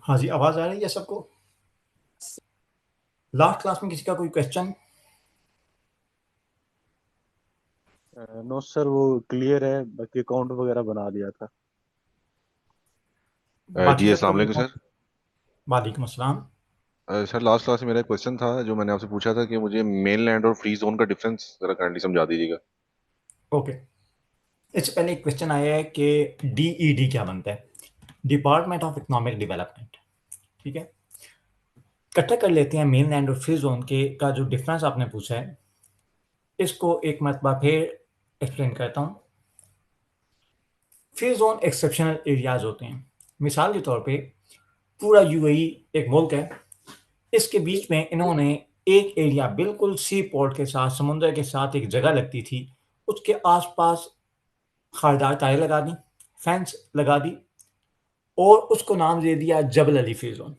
हाँ जी, आवाज़ आ रही है सबको? लास्ट क्लास में किसी का कोई क्वेश्चन? नो सर, वो क्लियर है। बाकी अकाउंट वगैरह बना दिया था। बाकी जी सबको अस्सलाम वालेकुम सर। वालेकुम अस्सलाम। सर लास्ट क्लास में मेरा एक क्वेश्चन था जो मैंने आपसे पूछा था कि मुझे मेन लैंड और फ्री जोन का डिफरेंस जरा काइंडली समझा दीजिएगा। ओके, इससे पहले एक क्वेश्चन आया है कि डीईडी क्या बनता है? Department of economic development. ठीक है, इकट्ठा कर लेते हैं मेन लैंड और फ्री जोन के का जो डिफरेंस आपने पूछा है, इसको एक मरतबा फिर एक्सप्लेन करता हूँ। फ्री जोन एक्सेप्शनल एरियाज होते हैं। मिसाल के तौर पे पूरा यूएई एक मुल्क है, इसके बीच में इन्होंने एक एरिया बिल्कुल सी पोर्ट के साथ, समुद्र के साथ एक जगह लगती थी, उसके आसपास खारदार तारें लगा दी, फेंस लगा दी और उसको नाम दे दिया जबल अली फ्री जोन।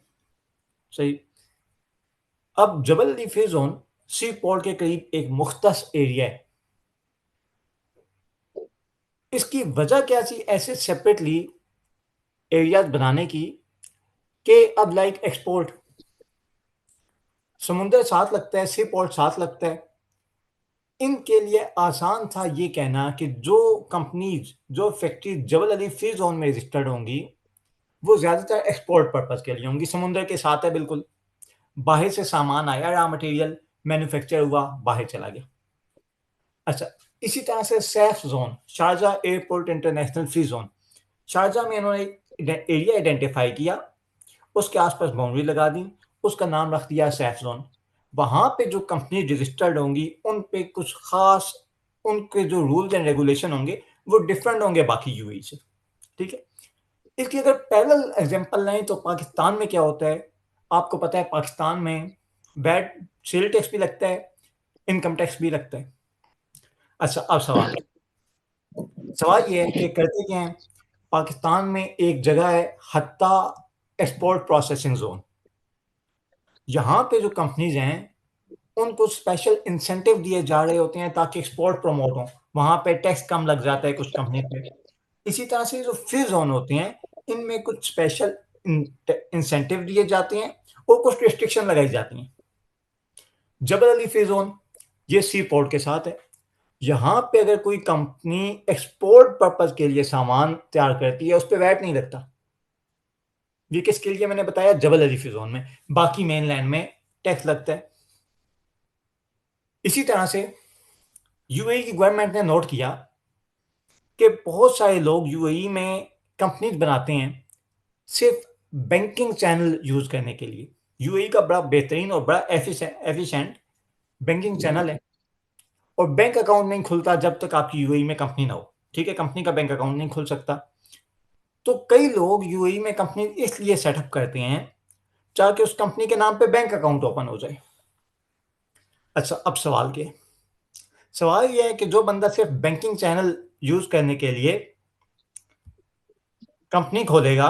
सही। अब जबल अली फ्री जोन सी पोर्ट के करीब एक मुख्तस एरिया है। इसकी वजह क्या थी ऐसे सेपरेटली एरियाज बनाने की? कि अब लाइक एक्सपोर्ट, समुद्र साथ लगता है, सी पोर्ट साथ लगता है, इनके लिए आसान था ये कहना कि जो कंपनीज, जो फैक्ट्री जबल अली फ्री जोन में रजिस्टर्ड होंगी, वो ज्यादातर एक्सपोर्ट पर्पज के लिए होंगी। समुद्र के साथ है बिल्कुल, बाहर से सामान आया, रॉ मटेरियल मैन्युफैक्चर हुआ, बाहर चला गया। अच्छा, इसी तरह से Saif zone, Sharjah airport international free zone, Sharjah में इन्होंने एरिया आइडेंटिफाई किया, उसके आसपास बाउंड्री लगा दी, उसका नाम रख दिया सैफ जोन। वहां पे जो कंपनी रजिस्टर्ड होंगी उन पे कुछ खास, उनके जो रूल्स एंड रेगुलेशन होंगे वो डिफरेंट होंगे बाकी यूएई से। ठीक है, इसकी अगर पैरेलल एग्जांपल लें तो पाकिस्तान में क्या होता है, आपको पता है पाकिस्तान में वैट, सेल टैक्स भी लगता है, इनकम टैक्स भी लगता है। अच्छा, अब सवाल सवाल ये है कि करते क्या है, पाकिस्तान में एक जगह है हत्ता एक्सपोर्ट प्रोसेसिंग जोन। यहाँ पे जो कंपनीज हैं उनको स्पेशल इंसेंटिव दिए जा रहे होते हैं ताकि एक्सपोर्ट प्रमोट हो, वहां पे टैक्स कम लग जाता है कुछ कंपनी पे। इसी तरह से जो फ्री जोन होते हैं इनमें कुछ स्पेशल इंसेंटिव दिए जाते हैं और कुछ रिस्ट्रिक्शन लगाई जाती हैं। जबल अली फ्री जोन ये सी पोर्ट के साथ है, यहाँ पे अगर कोई कंपनी एक्सपोर्ट पर्पज के लिए सामान तैयार करती है उस पर वैट नहीं लगता। ये किसके लिए मैंने बताया? जबल अली फ्री जोन में। बाकी मेन लैंड में टैक्स लगता है। इसी तरह से यूएई की गवर्नमेंट ने नोट किया कि बहुत सारे लोग यूएई में कंपनीज बनाते हैं सिर्फ बैंकिंग चैनल यूज करने के लिए। यूएई का बड़ा बेहतरीन और बड़ा एफिशिएंट बैंकिंग चैनल है, और बैंक अकाउंट नहीं खुलता जब तक आपकी यूएई में कंपनी ना हो। ठीक है, कंपनी का बैंक अकाउंट नहीं खुल सकता। तो कई लोग यूएई में कंपनी इसलिए सेटअप करते हैं ताकि उस कंपनी के नाम पे बैंक अकाउंट ओपन हो जाए। अच्छा, अब सवाल यह है कि जो बंदा सिर्फ बैंकिंग चैनल यूज करने के लिए कंपनी खोलेगा,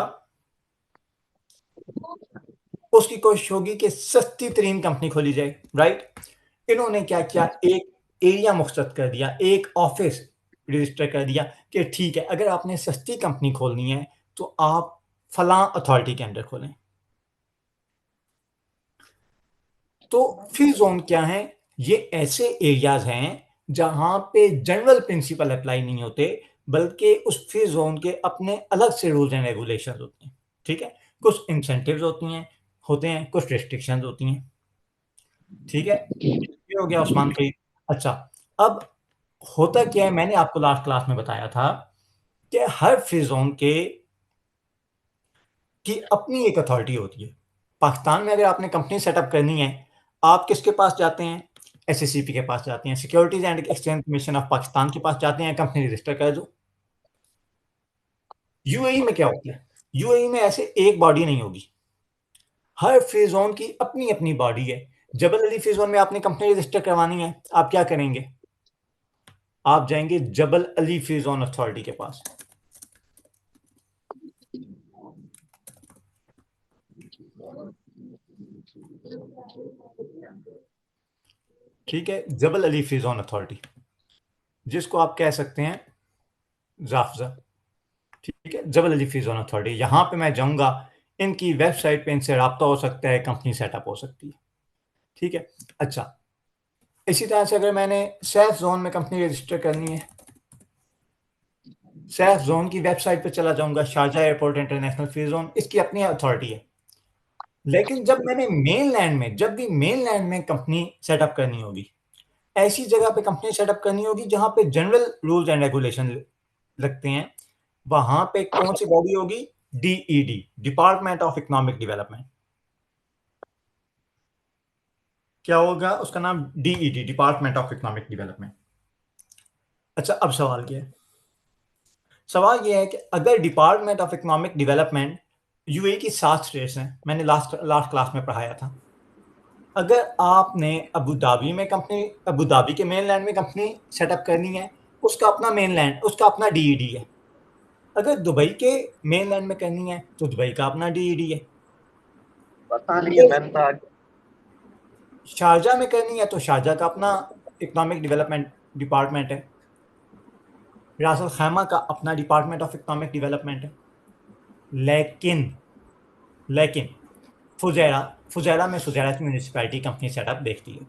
उसकी कोशिश होगी कि सस्ती तरीन कंपनी खोली जाए, राइट? इन्होंने क्या किया, एक एरिया मुख्तत कर दिया, एक ऑफिस रजिस्टर कर दिया कि ठीक है, अगर आपने सस्ती कंपनी खोलनी है तो आप फलां अथॉरिटी के अंडर खोलें। तो फ्री जोन क्या है? ये ऐसे एरियाज हैं जहां पे जनरल प्रिंसिपल अप्लाई नहीं होते, बल्कि उस फ्री जोन के अपने अलग से रूल्स एंड रेगुलेशंस होते हैं। ठीक है, कुछ इंसेंटिव्स होते हैं, कुछ रेस्ट्रिक्शंस होती हैं। ठीक है, ये हो गया उस्मान फरीद। अच्छा, अब होता क्या है, मैंने आपको लास्ट क्लास में बताया था कि हर फ्री जोन के की अपनी एक अथॉरिटी होती है। पाकिस्तान में अगर आपने कंपनी सेटअप करनी है, आप किसके पास जाते हैं? एसएससीपी के पास जाते हैं, securities and exchange commission of Pakistan के पास जाते हैं, कंपनी रजिस्टर कर दो। यूएई में क्या होता है? यूएई में ऐसे एक बॉडी नहीं होगी, हर फ्री जोन की अपनी अपनी बॉडी है। जबल अली फ्री जोन में आपने कंपनी रजिस्टर करवानी है, आप क्या करेंगे? आप जाएंगे जबल अली फ्री जोन अथॉरिटी के पास। ठीक है, जबल अली फ्री जोन अथॉरिटी, जिसको आप कह सकते हैं जाफजा। ठीक है, जबल अली फ्री जोन अथॉरिटी, यहां पे मैं जाऊंगा, इनकी वेबसाइट पे इनसे रब्ता हो सकता है, कंपनी सेटअप हो सकती है। ठीक है। अच्छा, इसी तरह से अगर मैंने सैफ जोन में कंपनी रजिस्टर करनी है, सैफ जोन की वेबसाइट पे चला जाऊंगा, Sharjah airport international free zone, इसकी अपनी अथॉरिटी है। लेकिन जब मैंने मेनलैंड में, जब भी मेनलैंड में कंपनी सेटअप करनी होगी, ऐसी जगह पे कंपनी सेटअप करनी होगी जहां पे जनरल रूल्स एंड रेगुलेशन लगते हैं, वहां पे कौन सी बॉडी होगी? डीईडी, डिपार्टमेंट ऑफ इकोनॉमिक डेवलपमेंट। क्या होगा उसका नाम? डीईडी, डिपार्टमेंट ऑफ इकोनॉमिक डेवलपमेंट। अच्छा, अब सवाल क्या है? सवाल यह है कि अगर department of economic development, UAE की 7 स्टेट्स हैं, मैंने लास्ट लास्ट क्लास में पढ़ाया था। अगर आपने अबू धाबी में कंपनी, अबू धाबी के मेनलैंड में कंपनी सेटअप करनी है, उसका अपना मेनलैंड, उसका अपना डीईडी है। अगर दुबई के मेनलैंड में करनी है तो दुबई का अपना डीईडी है। पता नहीं है, अगर मैंने तो शारजा में करनी है तो शारजा का अपना इकोनॉमिक डेवलपमेंट डिपार्टमेंट है। रास अल खैमा का अपना डिपार्टमेंट ऑफ इकोनॉमिक डेवलपमेंट है। लेकिन लेकिन फुजैरा, फुजैरा में फुजैरा की म्यूनिसिपैलिटी कंपनी सेटअप देखती है।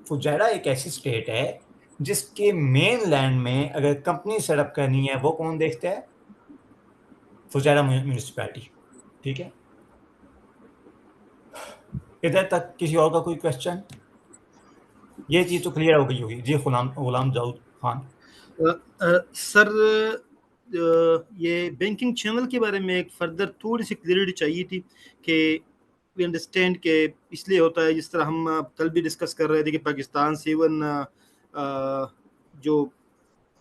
फुजैरा एक ऐसी स्टेट है जिसके मेन लैंड में अगर कंपनी सेटअप करनी है, वो कौन देखता है? Fujairah municipality. ठीक है। इधर तक किसी और का कोई क्वेश्चन? ये चीज तो क्लियर हो गई होगी जी। गुलाम गुलाम दाऊद खान। सर, ये बैंकिंग चैनल के बारे में एक फर्दर थोड़ी सी क्लियरिटी चाहिए थी कि वी अंडरस्टैंड के इसलिए होता है, जिस तरह हम कल भी डिस्कस कर रहे थे कि पाकिस्तान से इवन जो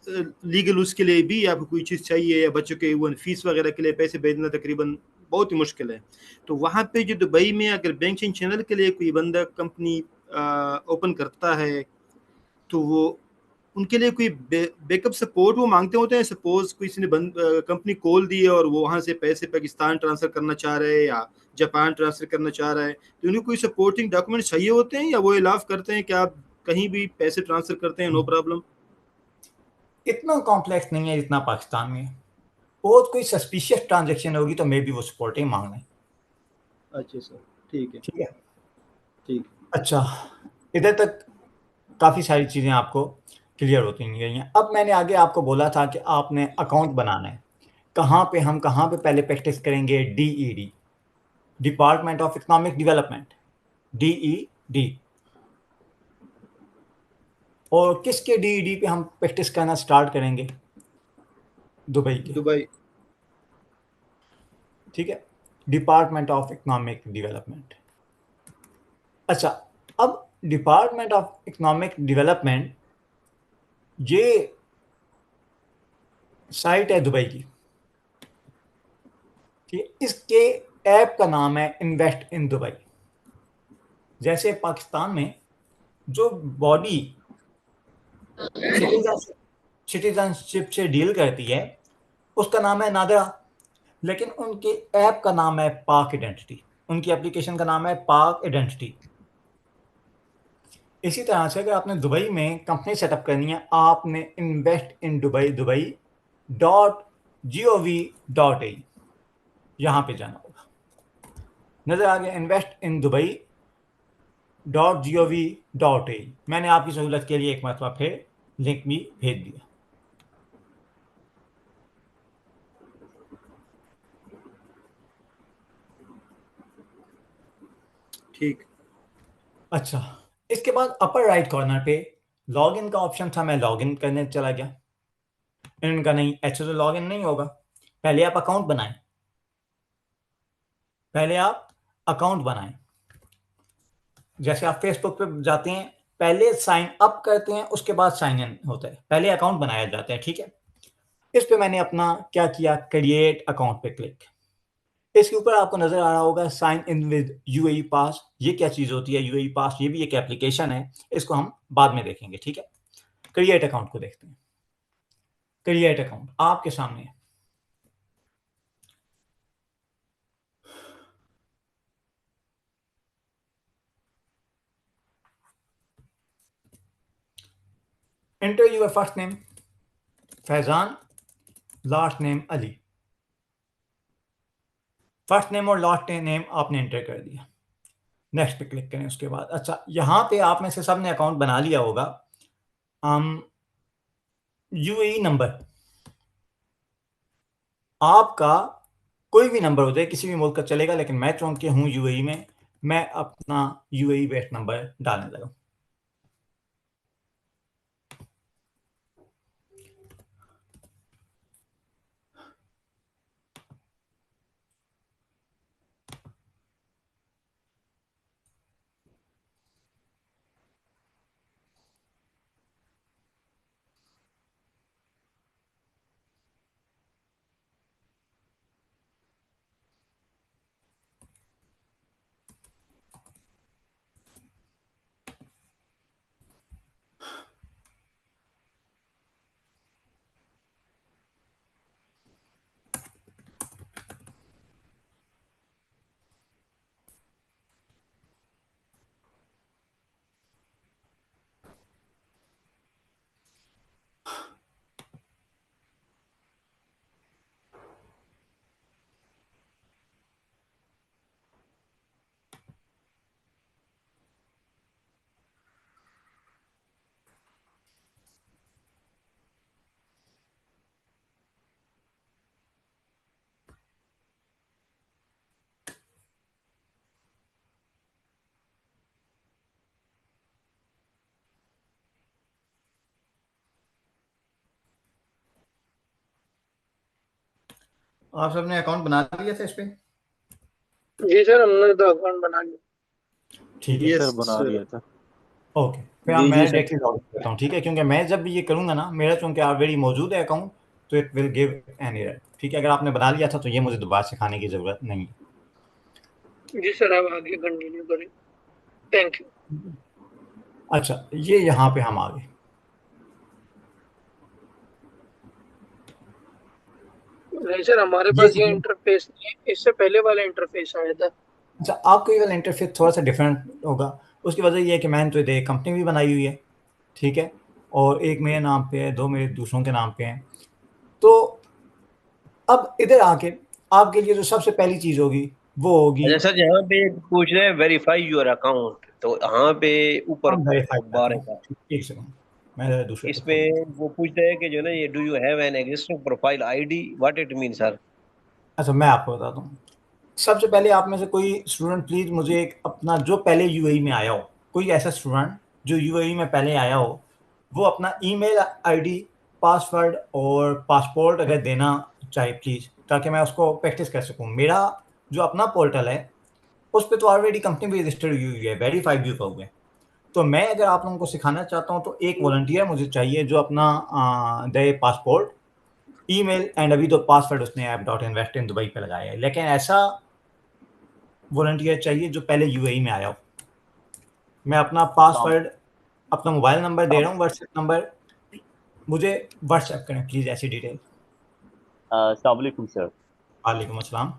लीगल उसके लिए भी आपको कोई चीज़ चाहिए या बच्चों के इवन फीस वगैरह के लिए पैसे भेजना तकरीबन बहुत ही मुश्किल है। तो वहाँ पे जो दुबई में अगर बैंकिंग चैनल के लिए कोई बंदा कंपनी ओपन करता है, तो वो उनके लिए कोई बैकअप सपोर्ट वो मांगते होते हैं? सपोज किसी ने कंपनी खोल दी है और वो वहां से पैसे पाकिस्तान ट्रांसफर करना चाह रहे हैं या जापान ट्रांसफर करना चाह रहा है, तो उन्हें कोई सपोर्टिंग डॉक्यूमेंट चाहिए होते हैं या वो इलाफ करते हैं कि आप कहीं भी पैसे ट्रांसफर करते हैं, नो प्रॉब्लम? इतना कॉम्प्लेक्स नहीं है जितना पाकिस्तान में। बहुत कोई सस्पिशियस ट्रांजेक्शन होगी तो मे भी वो सपोर्टिंग मांग लें। अच्छा सर, ठीक है। ठीक है। ठीक। अच्छा, इधर तक काफ़ी सारी चीज़ें आपको क्लियर होती गई हैं। अब मैंने आगे आपको बोला था कि आपने अकाउंट बनाना है। कहाँ पे, हम कहाँ पे पहले प्रैक्टिस करेंगे? डीईडी, डिपार्टमेंट ऑफ इकोनॉमिक डेवलपमेंट, डीईडी। और किसके डीईडी पे हम प्रैक्टिस करना स्टार्ट करेंगे? दुबई के। दुबई। ठीक है, डिपार्टमेंट ऑफ इकोनॉमिक डेवलपमेंट। अच्छा, अब डिपार्टमेंट ऑफ इकोनॉमिक डेवलपमेंट, ये साइट है दुबई की। ठीक है, इसके ऐप का नाम है इन्वेस्ट इन दुबई। जैसे पाकिस्तान में जो बॉडी सिटीजनशिप से डील करती है उसका नाम है नादरा, लेकिन उनके ऐप का नाम है पाक आइडेंटिटी, उनकी एप्लीकेशन का नाम है पाक आइडेंटिटी। इसी तरह से अगर आपने दुबई में कंपनी सेटअप करनी है, आपने इन्वेस्ट इन दुबई, dubai.gov.in यहाँ पे जाना होगा। नजर आ गया? Invest in dubai.gov.in। मैंने आपकी सहूलत के लिए एक मरतबा फिर लिंक भी भेज दिया। ठीक। अच्छा, इसके बाद अपर राइट कॉर्नर पे लॉगिन का ऑप्शन था, मैं लॉगिन करने चला गया। इनका नहीं, ऐसे तो लॉगिन नहीं होगा। पहले आप अकाउंट बनाएं, पहले आप अकाउंट बनाएं। जैसे आप फेसबुक पे जाते हैं, पहले साइन अप करते हैं, उसके बाद साइन इन होता है, पहले अकाउंट बनाया जाता है। ठीक है। इस पे मैंने अपना क्या किया? क्रिएट अकाउंट पे क्लिक। इसके ऊपर आपको नजर आ रहा होगा साइन इन विद यूएई पास। ये क्या चीज होती है यूएई पास? ये भी एक एप्लीकेशन है, इसको हम बाद में देखेंगे। ठीक है, क्रिएट अकाउंट को देखते हैं। क्रिएट अकाउंट आपके सामने है। Enter your first name Faizan, last name Ali. First name और लास्ट नेम आपने एंटर कर दिया, नेक्स्ट पे क्लिक करें उसके बाद। अच्छा, यहाँ पे आप में से सब ने अकाउंट बना लिया होगा। यूएई नंबर, आपका कोई भी नंबर हो जाए, किसी भी मुल्क का चलेगा, लेकिन मैं चूंकि हूँ यूएई में, मैं अपना यूएई बेस्ड नंबर डालने लगा। आप सबने अकाउंट बना लिया था इस पे? जी सर, हमने तो अकाउंट बना लिया। ठीक है, जी Yes, सर, बना sir. लिया था। ओके। फिर जी मैं जी सर। डायरेक्टली लॉग इन करता हूँ, ठीक है, क्योंकि मैं जब भी ये करूँगा ना, मेरा चूंकि ऑलरेडी मौजूद है अकाउंट, तो it will give an error. ठीक है, अगर आपने बना लिया था तो ये मुझे दोबारा सिखाने की ज़रूरत नहीं है। जी सर, आप आगे कंटिन्यू करें। Thank you. अच्छा, ये यहाँ पे हम आ गए। नहीं सर, हमारे पास ये इंटरफेस नहीं है, इससे पहले वाला इंटरफेस आया था। अच्छा, आपको ये वाला इंटरफेस थोड़ा सा डिफरेंट होगा। उसकी वजह ये है कि मैंने तो एक कंपनी भी बनाई हुई है, ठीक है, और एक मेरे नाम पे है, 2 मेरे दूसरों के नाम पे हैं। तो अब इधर आके आपके लिए जो सबसे पहली चीज़ होगी वो होगी, अच्छा सर, यहाँ पे पूछ रहे हैं वेरीफाई योर अकाउंट, तो यहाँ पे ऊपर हम वेरीफाई बार करते है, हैं। एक सेकंड, मैं ज़रा दूसरे पे खोल इसमें लेता हूँ। वो पूछते हैं कि जो ना ये do you have an existing profile ID, what it mean sir? अच्छा, मैं आपको बताता हूँ। सबसे पहले आप में से कोई स्टूडेंट प्लीज़ मुझे एक अपना, जो पहले यूएई में आया हो, कोई ऐसा स्टूडेंट जो यूएई में पहले आया हो, वो अपना ईमेल आईडी, पासवर्ड और पासपोर्ट अगर देना चाहे प्लीज़, ताकि मैं उसको प्रैक्टिस कर सकूँ। मेरा जो अपना पोर्टल है उस पे तो ऑलरेडी कंपनी भी रजिस्टर्ड हुई है, वेरीफाइड भी हुआ है। तो मैं अगर आप लोगों को सिखाना चाहता हूँ तो एक वॉलंटियर मुझे चाहिए जो अपना दे पासपोर्ट, ईमेल एंड अभी तो पासवर्ड उसने app.invest in दुबई पे लगाया है, लेकिन ऐसा वॉलंटियर चाहिए जो पहले यूएई में आया हो। मैं अपना पासवर्ड, अपना मोबाइल नंबर दे रहा हूँ, व्हाट्सएप नंबर, मुझे व्हाट्सएप करें प्लीज़ ऐसी डिटेल। अस्सलाम वालेकुम सर। वालेकुम अस्सलाम।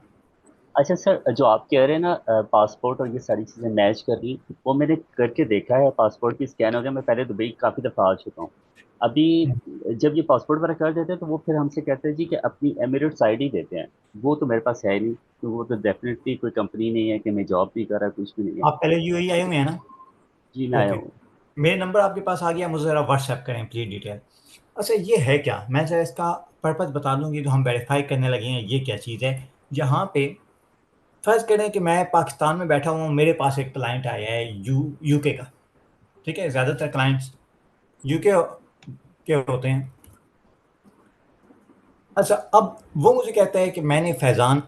अच्छा सर, जो आप कह रहे हैं ना पासपोर्ट और ये सारी चीज़ें मैच कर रही, वो मैंने करके देखा है। पासपोर्ट भी स्कैन हो गया। मैं पहले दुबई काफ़ी दफ़ा आ चुका हूँ। अभी जब ये पासपोर्ट वगैरह कर देते हैं तो वो फिर हमसे कहते हैं जी कि अपनी एमिरेट्स आईडी देते हैं। वो तो मेरे पास है नहीं, तो वो तो डेफिनेटली कोई कंपनी नहीं है कि मैं जॉब भी कर रहा, कुछ भी नहीं है। आप पहले यूएई आए हुए हैं ना? जी मैं आया ओके, हूँ। मेरे नंबर आपके पास आ गया, मुझे ज़रा व्हाट्सएप करें प्लीज़ डिटेल। अच्छा, ये है क्या? मैं ज़रा इसका पर्पज़ बता दूँ कि जो हम वेरीफाई करने लगे हैं ये क्या चीज़ है। यहाँ पे फ़र्ज़ करें कि मैं पाकिस्तान में बैठा हुआ हूँ, मेरे पास एक क्लाइंट आया है यूके का, ठीक है? ज़्यादातर क्लाइंट्स यूके के होते हैं। अच्छा, अब वो मुझे कहता है कि मैंने फैज़ान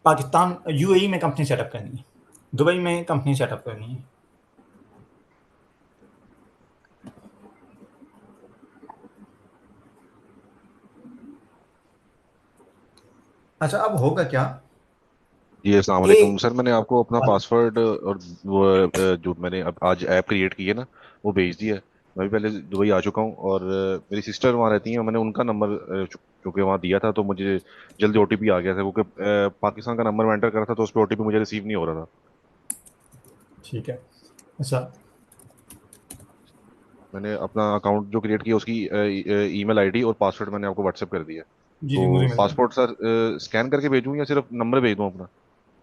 पाकिस्तान यूएई में कंपनी सेटअप करनी है, दुबई में कंपनी सेटअप करनी है। अच्छा, अब होगा क्या जी अस्सलाम कि वालेकुम सर, मैंने आपको अपना पासवर्ड और वो जो मैंने अब आज ऐप क्रिएट की है ना, वो भेज दिया है। मैं भी पहले दुबई आ चुका हूँ और मेरी सिस्टर वहाँ रहती हैं, मैंने उनका नंबर चूंकि वहाँ दिया था तो मुझे जल्दी ओटीपी आ गया था, क्योंकि पाकिस्तान का नंबर मैं एंटर करा था तो उस पर ओटीपी मुझे रिसीव नहीं हो रहा था। ठीक है। अच्छा, मैंने अपना अकाउंट जो क्रिएट किया उसकी ईमेल आईडी और पासवर्ड मैंने आपको व्हाट्सएप कर दिया। जी जी, मुझे तो मिल गया। पासपोर्ट सर स्कैन करके भेजूँ या सिर्फ नंबर भेज दूँ अपना?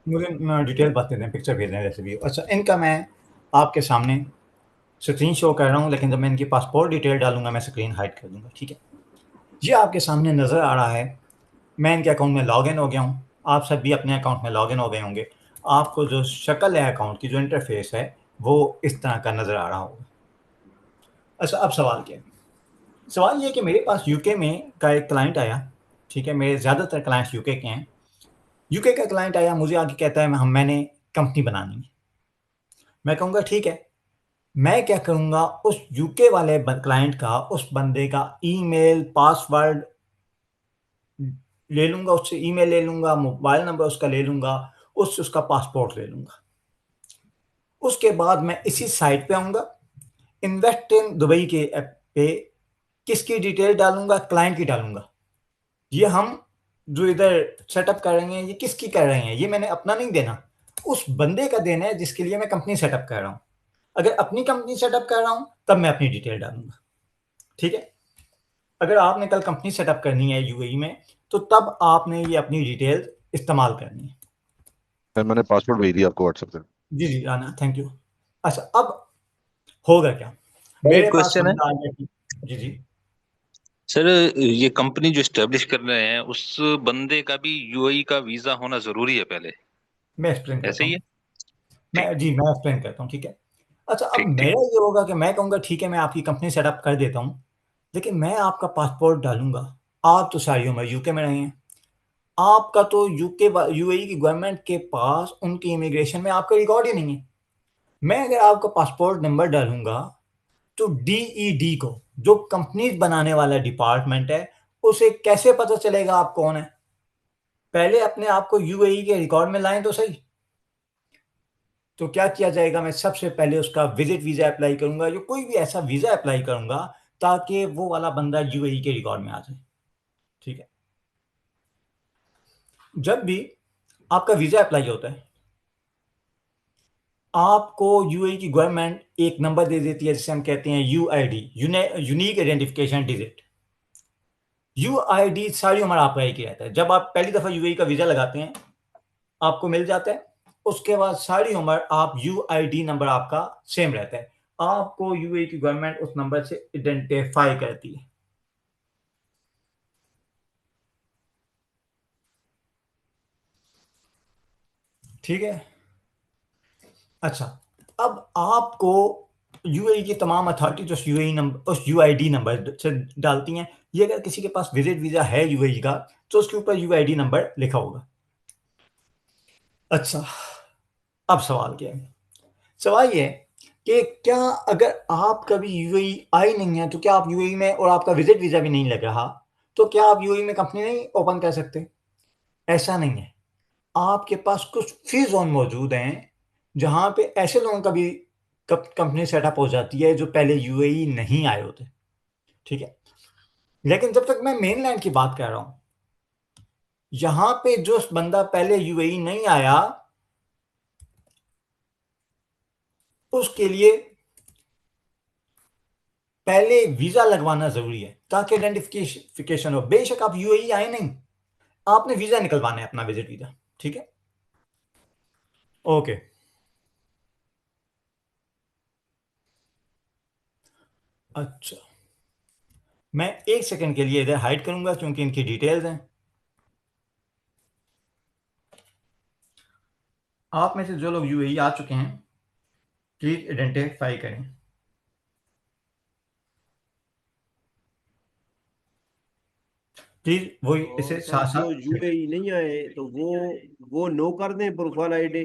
मुझे डिटेल बात दें, पिक्चर भेज दें जैसे भी हो। अच्छा, इनका मैं आपके सामने स्क्रीन शो कर रहा हूँ, लेकिन जब मैं इनकी पासपोर्ट डिटेल डालूंगा मैं स्क्रीन हाइड कर दूंगा, ठीक है। ये आपके सामने नज़र आ रहा है। मैं इनके अकाउंट में लॉगिन हो गया हूँ। आप सब भी अपने अकाउंट में लॉगिन हो गए होंगे। आपको जो शक्ल है अकाउंट की, जो इंटरफेस है, वो इस तरह का नज़र आ रहा होगा। अच्छा, अब सवाल क्या है? सवाल ये है कि मेरे पास यूके में का एक क्लाइंट आया, ठीक है। मेरे ज़्यादातर क्लाइंट्स यूके के हैं। यूके का क्लाइंट आया, मुझे आके कहता है मैंने कंपनी बनानी है। मैं कहूँगा ठीक है। मैं क्या करूँगा, उस यूके वाले क्लाइंट का, उस बंदे का ईमेल, पासवर्ड ले लूँगा, उससे ईमेल ले लूँगा, मोबाइल नंबर उसका ले लूँगा, उससे उसका पासपोर्ट ले लूँगा। उसके बाद मैं इसी साइट पे आऊँगा, इन्वेस्ट इन दुबई के ऐप पे किसकी डिटेल डालूँगा? क्लाइंट की डालूँगा। ये हम जो इधर सेटअप कर रहे हैं, ये किसकी कर रहे हैं? ये मैंने अपना नहीं देना, उस बंदे का देना है जिसके लिए मैं कंपनी सेटअप कर रहा हूँ। अगर अपनी कंपनी सेटअप कर रहा हूँ तब मैं अपनी डिटेल डालूँगा, ठीक है। अगर आपने कल कंपनी सेटअप करनी है यूएई में, तो तब आपने ये अपनी डिटेल इस्तेमाल करनी है। सर मैंने पासपोर्ट भेज दिया आपको व्हाट्सएप पे। जी जी राना, थैंक यू। अच्छा, अब होगा क्या? एक मेरे पास क्वेश्चन है बंदा आ गया कि जी जी, सर, ये कंपनी जो स्टेब्लिश कर रहे हैं उस बंदे का भी यूएई का वीजा होना जरूरी है पहले, मैं एक्सप्लेन ऐसे करता ही हूँ। है? ठीक मैं एक्सप्लेन करता हूँ, ठीक है। अच्छा, अब ठीक ठीक। मेरा ये होगा कि मैं कहूँगा ठीक है, मैं आपकी कंपनी सेटअप कर देता हूँ, लेकिन मैं आपका पासपोर्ट डालूंगा। आप तो सारी उम्र यूके में रहे हैं। आपका तो यूएई की गवर्नमेंट के पास उनकी इमिग्रेशन में आपका रिकॉर्ड ही नहीं है। मैं अगर आपका पासपोर्ट नंबर डालूंगा, तो डीईडी को, जो कंपनी बनाने वाला डिपार्टमेंट है, उसे कैसे पता चलेगा आप कौन है? पहले अपने आप को यूएई के रिकॉर्ड में लाएं तो सही। तो क्या किया जाएगा, मैं सबसे पहले उसका विजिट वीजा अप्लाई करूंगा, जो कोई भी ऐसा वीजा अप्लाई करूंगा ताकि वो वाला बंदा यूएई के रिकॉर्ड में आ जाए, ठीक है। जब भी आपका वीजा अप्लाई होता है, आपको यूएई की गवर्नमेंट एक नंबर दे देती है जिसे हम कहते हैं UID, unique identification digit. UID सारी उम्र आपका एक ही रहता है। जब आप पहली दफा यूएई का वीजा लगाते हैं, आपको मिल जाता है। उसके बाद सारी उम्र आप यूआईडी नंबर आपका सेम रहता है। आपको यूएई की गवर्नमेंट उस नंबर से आइडेंटिफाई करती है, ठीक है। अच्छा, अब आपको यूएई की तमाम अथॉरिटी जो यूएई नंबर, उस यूआईडी नंबर से डालती हैं। ये अगर किसी के पास विजिट वीजा है यूएई का, तो उसके ऊपर यूआईडी नंबर लिखा होगा। अच्छा, अब सवाल क्या है? सवाल ये है कि क्या अगर आप कभी यूएई आए नहीं है, तो क्या आप यूएई में, और आपका विजिट वीजा भी नहीं लग रहा, तो क्या आप यूएई में कंपनी नहीं ओपन कर सकते? ऐसा नहीं है। आपके पास कुछ फ्री जोन मौजूद हैं जहां पे ऐसे लोगों का भी कंपनी सेटअप हो जाती है जो पहले यूएई नहीं आए होते, ठीक है। लेकिन जब तक मैं मेनलैंड की बात कर रहा हूं, यहां पे जो बंदा पहले यूएई नहीं आया, उसके लिए पहले वीजा लगवाना जरूरी है ताकि आइडेंटिफिकेशन हो। बेशक आप यूएई आए नहीं, आपने वीजा निकलवाना है, अपना विजिट वीजा, ठीक है। ओके, अच्छा, मैं एक सेकंड के लिए इधर हाइड करूंगा क्योंकि इनकी डिटेल्स हैं। आप में से जो लोग यूएई आ चुके हैं, प्लीज आइडेंटिफाई करें। प्लीज वो और इसे सर साथ जो साथ, यूएई नहीं आए तो वो नो कर दें प्रोफाइल आईडी?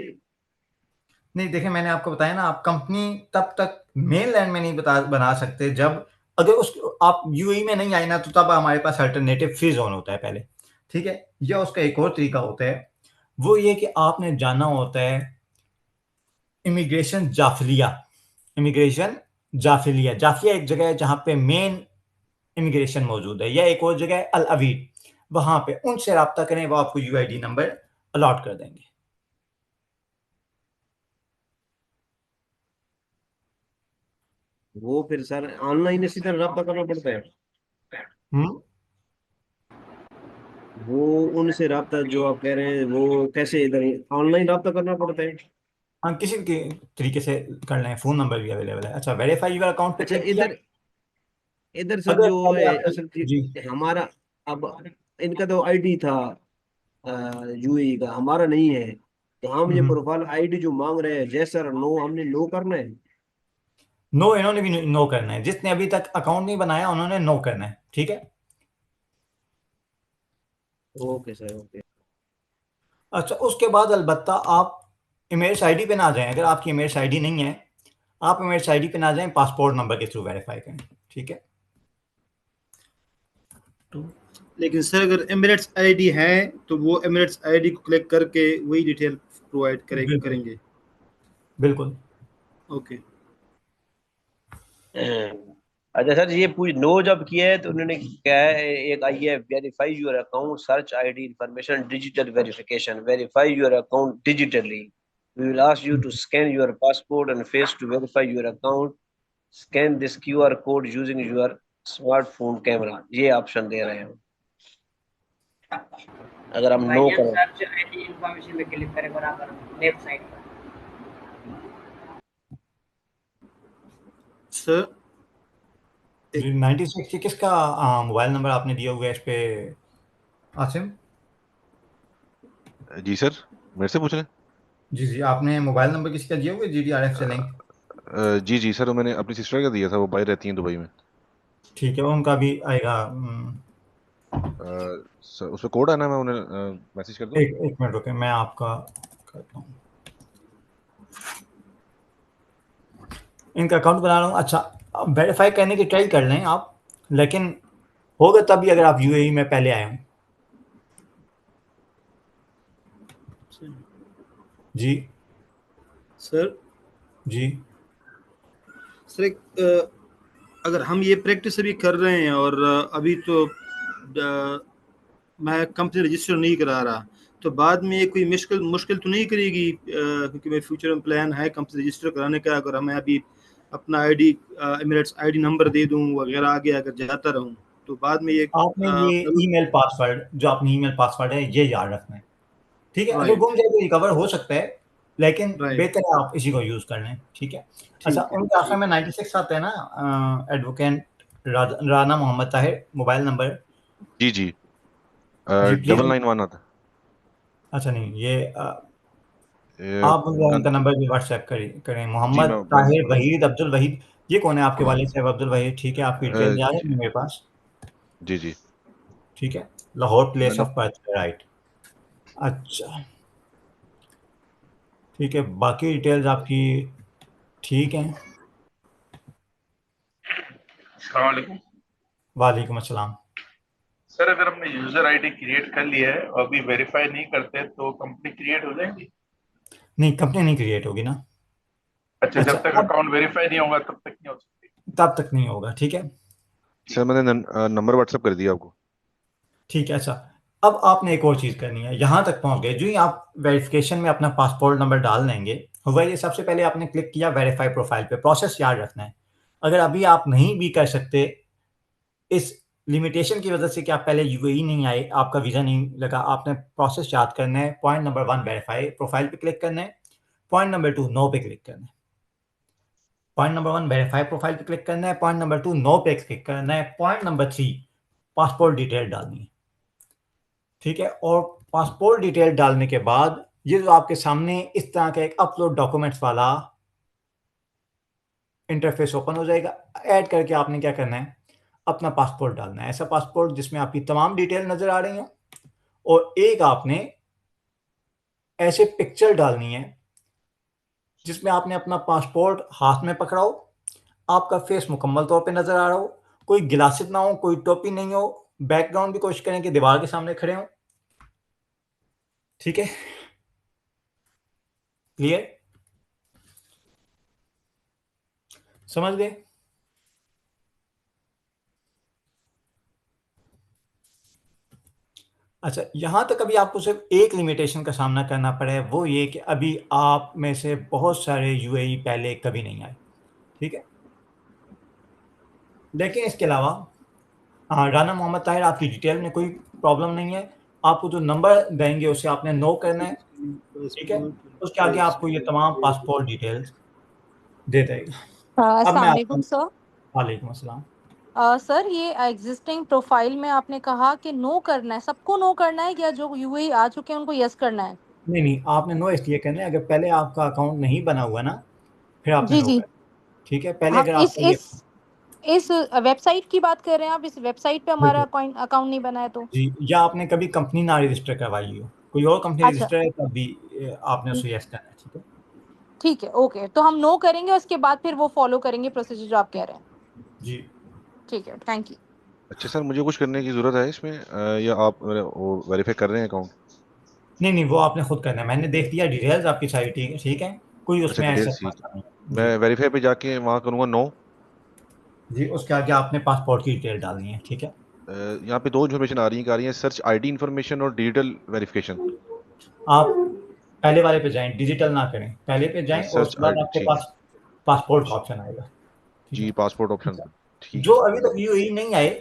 नहीं देखें, मैंने आपको बताया ना, आप कंपनी तब तक मेनलैंड में नहीं बना सकते जब, अगर उस आप यूएई में नहीं आए ना, तो तब हमारे पास अल्टरनेटिव फ्री जोन होता है पहले, ठीक है। या उसका एक और तरीका होता है, वो ये कि आपने जाना होता है इमिग्रेशन जाफिलिया। इमिग्रेशन जाफिलिया, जाफिया एक जगह है जहां पे मेन इमिग्रेशन मौजूद है, या एक और जगह है अल अवीद, वहां पे उनसे रब्ता करें, वो आपको यूआईडी नंबर अलॉट कर देंगे। वो फिर सर ऑनलाइन इसी तरह रब्ता करना पड़ता है। वो उनसे रब्ता जो आप कह रहे हैं वो कैसे इधर ऑनलाइन रब्ता करना पड़ता है? हाँ, किसी के तरीके से कर लें, फोन नंबर भी अवेलेबल है। अच्छा, वेरीफाई यूर अकाउंट पे अच्छा, क्लिक किया। इधर इधर सर अगर जो पहले है आपने, असल जी हमारा अब इनका तो आईडी था यूएई का, हमारा नहीं है, तो हम ये प्रोफाइल आईडी जो मांग रहे हैं जैसा नो हमने नो करना है। नो, इन्होंने भी नो करना है। जिसने अभी तक अकाउंट नहीं बनाया उन्होंने नो करना है, ठीक है। Okay sir, okay. अच्छा, उसके बाद अलबत्ता आप इमेज आईडी पे ना जाएं। अगर आपकी इमेज आईडी नहीं है, आप इमेज आईडी पे ना जाएं, पासपोर्ट नंबर के थ्रू वेरीफाई करें, ठीक है। लेकिन सर अगर एमिरेट्स आईडी है तो वो एमिरेट्स आईडी को क्लिक करके वही डिटेल प्रोवाइड करेंगे। बिल्कुल। ओके। अच्छा सर, ये पूछ नो जब किया है तो उन्होंने क्या है, एक आई है verify your account search ID information digital verification, verify your account digitally, we will ask you to scan your passport and face to verify your account, scan this QR code using your smartphone camera. ये option दे रहे हैं। अगर हम no करें, search ID information में click करें बराबर लेफ्ट साइड पर। सर 96 की किसका मोबाइल नंबर आपने दिया हुआ है इस पे आसिम? जी सर, मेरे से पूछ रहे हैं? जी जी, आपने मोबाइल नंबर किसका दिया हुआ है GDRF से लिंक? जी जी सर, मैंने अपनी सिस्टर का दिया था, वो बाहर रहती हैं दुबई में। ठीक है, उनका भी आएगा। सर उस पर कोड आना, मैं उन्हें मैसेज कर दूं? एक मिनट रुके, मैं आपका करता हूँ। इनका अकाउंट बना रहा हूँ। अच्छा, वेरीफाई करने की ट्राई कर लें आप, लेकिन होगा तभी अगर आप यूएई में पहले आए हों। जी सर जी सर अगर हम ये प्रैक्टिस अभी कर रहे हैं और अभी तो मैं कंपनी रजिस्टर नहीं करा रहा, तो बाद में कोई मुश्किल तो नहीं करेगी? क्योंकि मेरे फ्यूचर में प्लान है कंपनी रजिस्टर कराने का। अगर मैं अभी अपना आईडी एमिरेट्स आईडी नंबर दे दूं वगैरह आगे अगर जाता रहूं तो बाद में ये आपने ये ईमेल पासवर्ड, जो आपने ईमेल पासवर्ड है, ये याद रखना है, ठीक है। अगर गुम जाए तो रिकवर हो सकता है, लेकिन बेहतर है आप इसी को यूज कर लें, ठीक है। अच्छा, उनके आखिर में 96 आते हैं ना, advocate Rana Mohammad Tahir, mobile number? जी जी, 991 आता। अच्छा नहीं, ये आप मुझे उनका नंबर भी व्हाट्सएप करें। मोहम्मद मैं ताहिर वहीद अब्दुल वहीद, ये कौन है? आपके वालिद साहब अब्दुल वहीद, ठीक है। आपकी डिटेल जा रही है मेरे पास, जी जी, ठीक है। Lahore place of birth, right. अच्छा ठीक है, बाकी डिटेल्स आपकी ठीक हैं। अस्सलाम वालेकुम। वालेकुम अस्सलाम। सर अगर हमने यूजर आईडी क्रिएट कर लिया है और अभी वेरीफाई नहीं करते तो कंपनी क्रिएट हो जाएगी? नहीं, कंपनी नहीं क्रिएट होगी ना। अच्छा, जब तक अकाउंट वेरीफाई नहीं होगा तब तक नहीं हो सकती? तब तक नहीं होगा, ठीक है। सर मैंने नंबर व्हाट्सएप कर दिया आपको। ठीक है। अच्छा, अब आपने एक और चीज़ करनी है। यहाँ तक पहुँच गए, जो ही आप वेरिफिकेशन में अपना पासपोर्ट नंबर डाल देंगे, हुआ ये सबसे पहले आपने क्लिक किया वेरीफाई प्रोफाइल पे। प्रोसेस याद रखना है। अगर अभी आप नहीं भी कर सकते इस लिमिटेशन की वजह से कि आप पहले यूएई नहीं आए, आपका वीज़ा नहीं लगा, आपने प्रोसेस याद करना है। पॉइंट नंबर 1 वेरीफाई प्रोफाइल पे क्लिक करना है। पॉइंट नंबर 2 नो पे क्लिक करना है। पॉइंट नंबर 1 वेरीफाई प्रोफाइल पे क्लिक करना है। पॉइंट नंबर 2 नो पे क्लिक करना है। पॉइंट नंबर 3 पासपोर्ट डिटेल डालनी है, ठीक है। और पासपोर्ट डिटेल डालने के बाद ये जो आपके सामने इस तरह का एक अपलोड डॉक्यूमेंट्स वाला इंटरफेस ओपन हो जाएगा। ऐड करके आपने क्या करना है, अपना पासपोर्ट डालना है। ऐसा पासपोर्ट जिसमें आपकी तमाम डिटेल नजर आ रही हो, और एक आपने ऐसे पिक्चर डालनी है जिसमें आपने अपना पासपोर्ट हाथ में पकड़ा हो, आपका फेस मुकम्मल तौर पे नजर आ रहा हो, कोई ग्लासेस ना हो, कोई टोपी नहीं हो, बैकग्राउंड भी कोशिश करें कि दीवार के सामने खड़े हो, ठीक है। क्लियर? समझ गए? अच्छा, यहाँ तक अभी आपको सिर्फ एक लिमिटेशन का सामना करना पड़ा है, वो ये कि अभी आप में से बहुत सारे यूएई पहले कभी नहीं आए, ठीक है। लेकिन इसके अलावा राना मोहम्मद ताहिर आपकी डिटेल में कोई प्रॉब्लम नहीं है, आपको जो नंबर देंगे उसे आपने नो करना है, ठीक है? उसके आगे आपको ये तमाम पासपोर्ट डिटेल्स दे देगा। अब अस्सलाम मैं वालेकुम आपको सर। वालेकुम अस्सलाम। सर ये एग्जिस्टिंग प्रोफाइल में आपने कहा कि नो करना है, सबको नो करना है या जो यूएई आ चुके हैं उनको यस करना है? नहीं, आपने नो इसलिए करना है, अगर पहले आपका अकाउंट नहीं बना हुआ ना, फिर आपने जी नो जी। करना है, ठीक है? पहले हाँ, अगर इस आपका ये इस इस वेबसाइट की बात कर रहे हैं आप? इस वेबसाइट पे हमारा अकाउंट नहीं बना है तो? जी, या आपने कभी कंपनी ना रजिस्टर करवाई हो, कोई और कंपनी अच्छा, रजिस्टर है तब भी आपने उसे यस करना है, ठीक है? ठीक है, ओके। तो हम नो करेंगे, उसके बाद फिर वो फॉलो करेंगे प्रोसीजर जो आप कह रहे हैं। जी। ठीक है, थैंक यू। अच्छा सर, मुझे कुछ करने की जरूरत है इसमें या आप वो वेरीफाई कर रहे हैं अकाउंट? नहीं, वो आपने खुद करना है। मैंने देख लिया डिटेल्स आपकी सारी, ठीक है? कोई अच्छा उसमें ऐसा डिटेल्स ठीक मसला नहीं है। है, जी। मैं वेरीफाई पे जाके वहाँ करूँगा नो। जी, उसके आगे आपने पासपोर्ट की डिटेल डालनी है, ठीक है? यहाँ पे दो इन्फॉर्मेशन आ रही है, सर्च आईडी इन्फॉर्मेशन और डिजिटल वेरिफिकेशन। आप पहले वाले पे जाएँ, डिजिटल ना करें। पहले पे जाएँ और सर्च उसके बाद आईडी आपके ठीक है पास पासपोर्ट का ऑप्शन आएगा, ठीक जी, है? पासपोर्ट ऑप्शन अच्छा, ठीक जो है। अभी तक यूएई नहीं आए,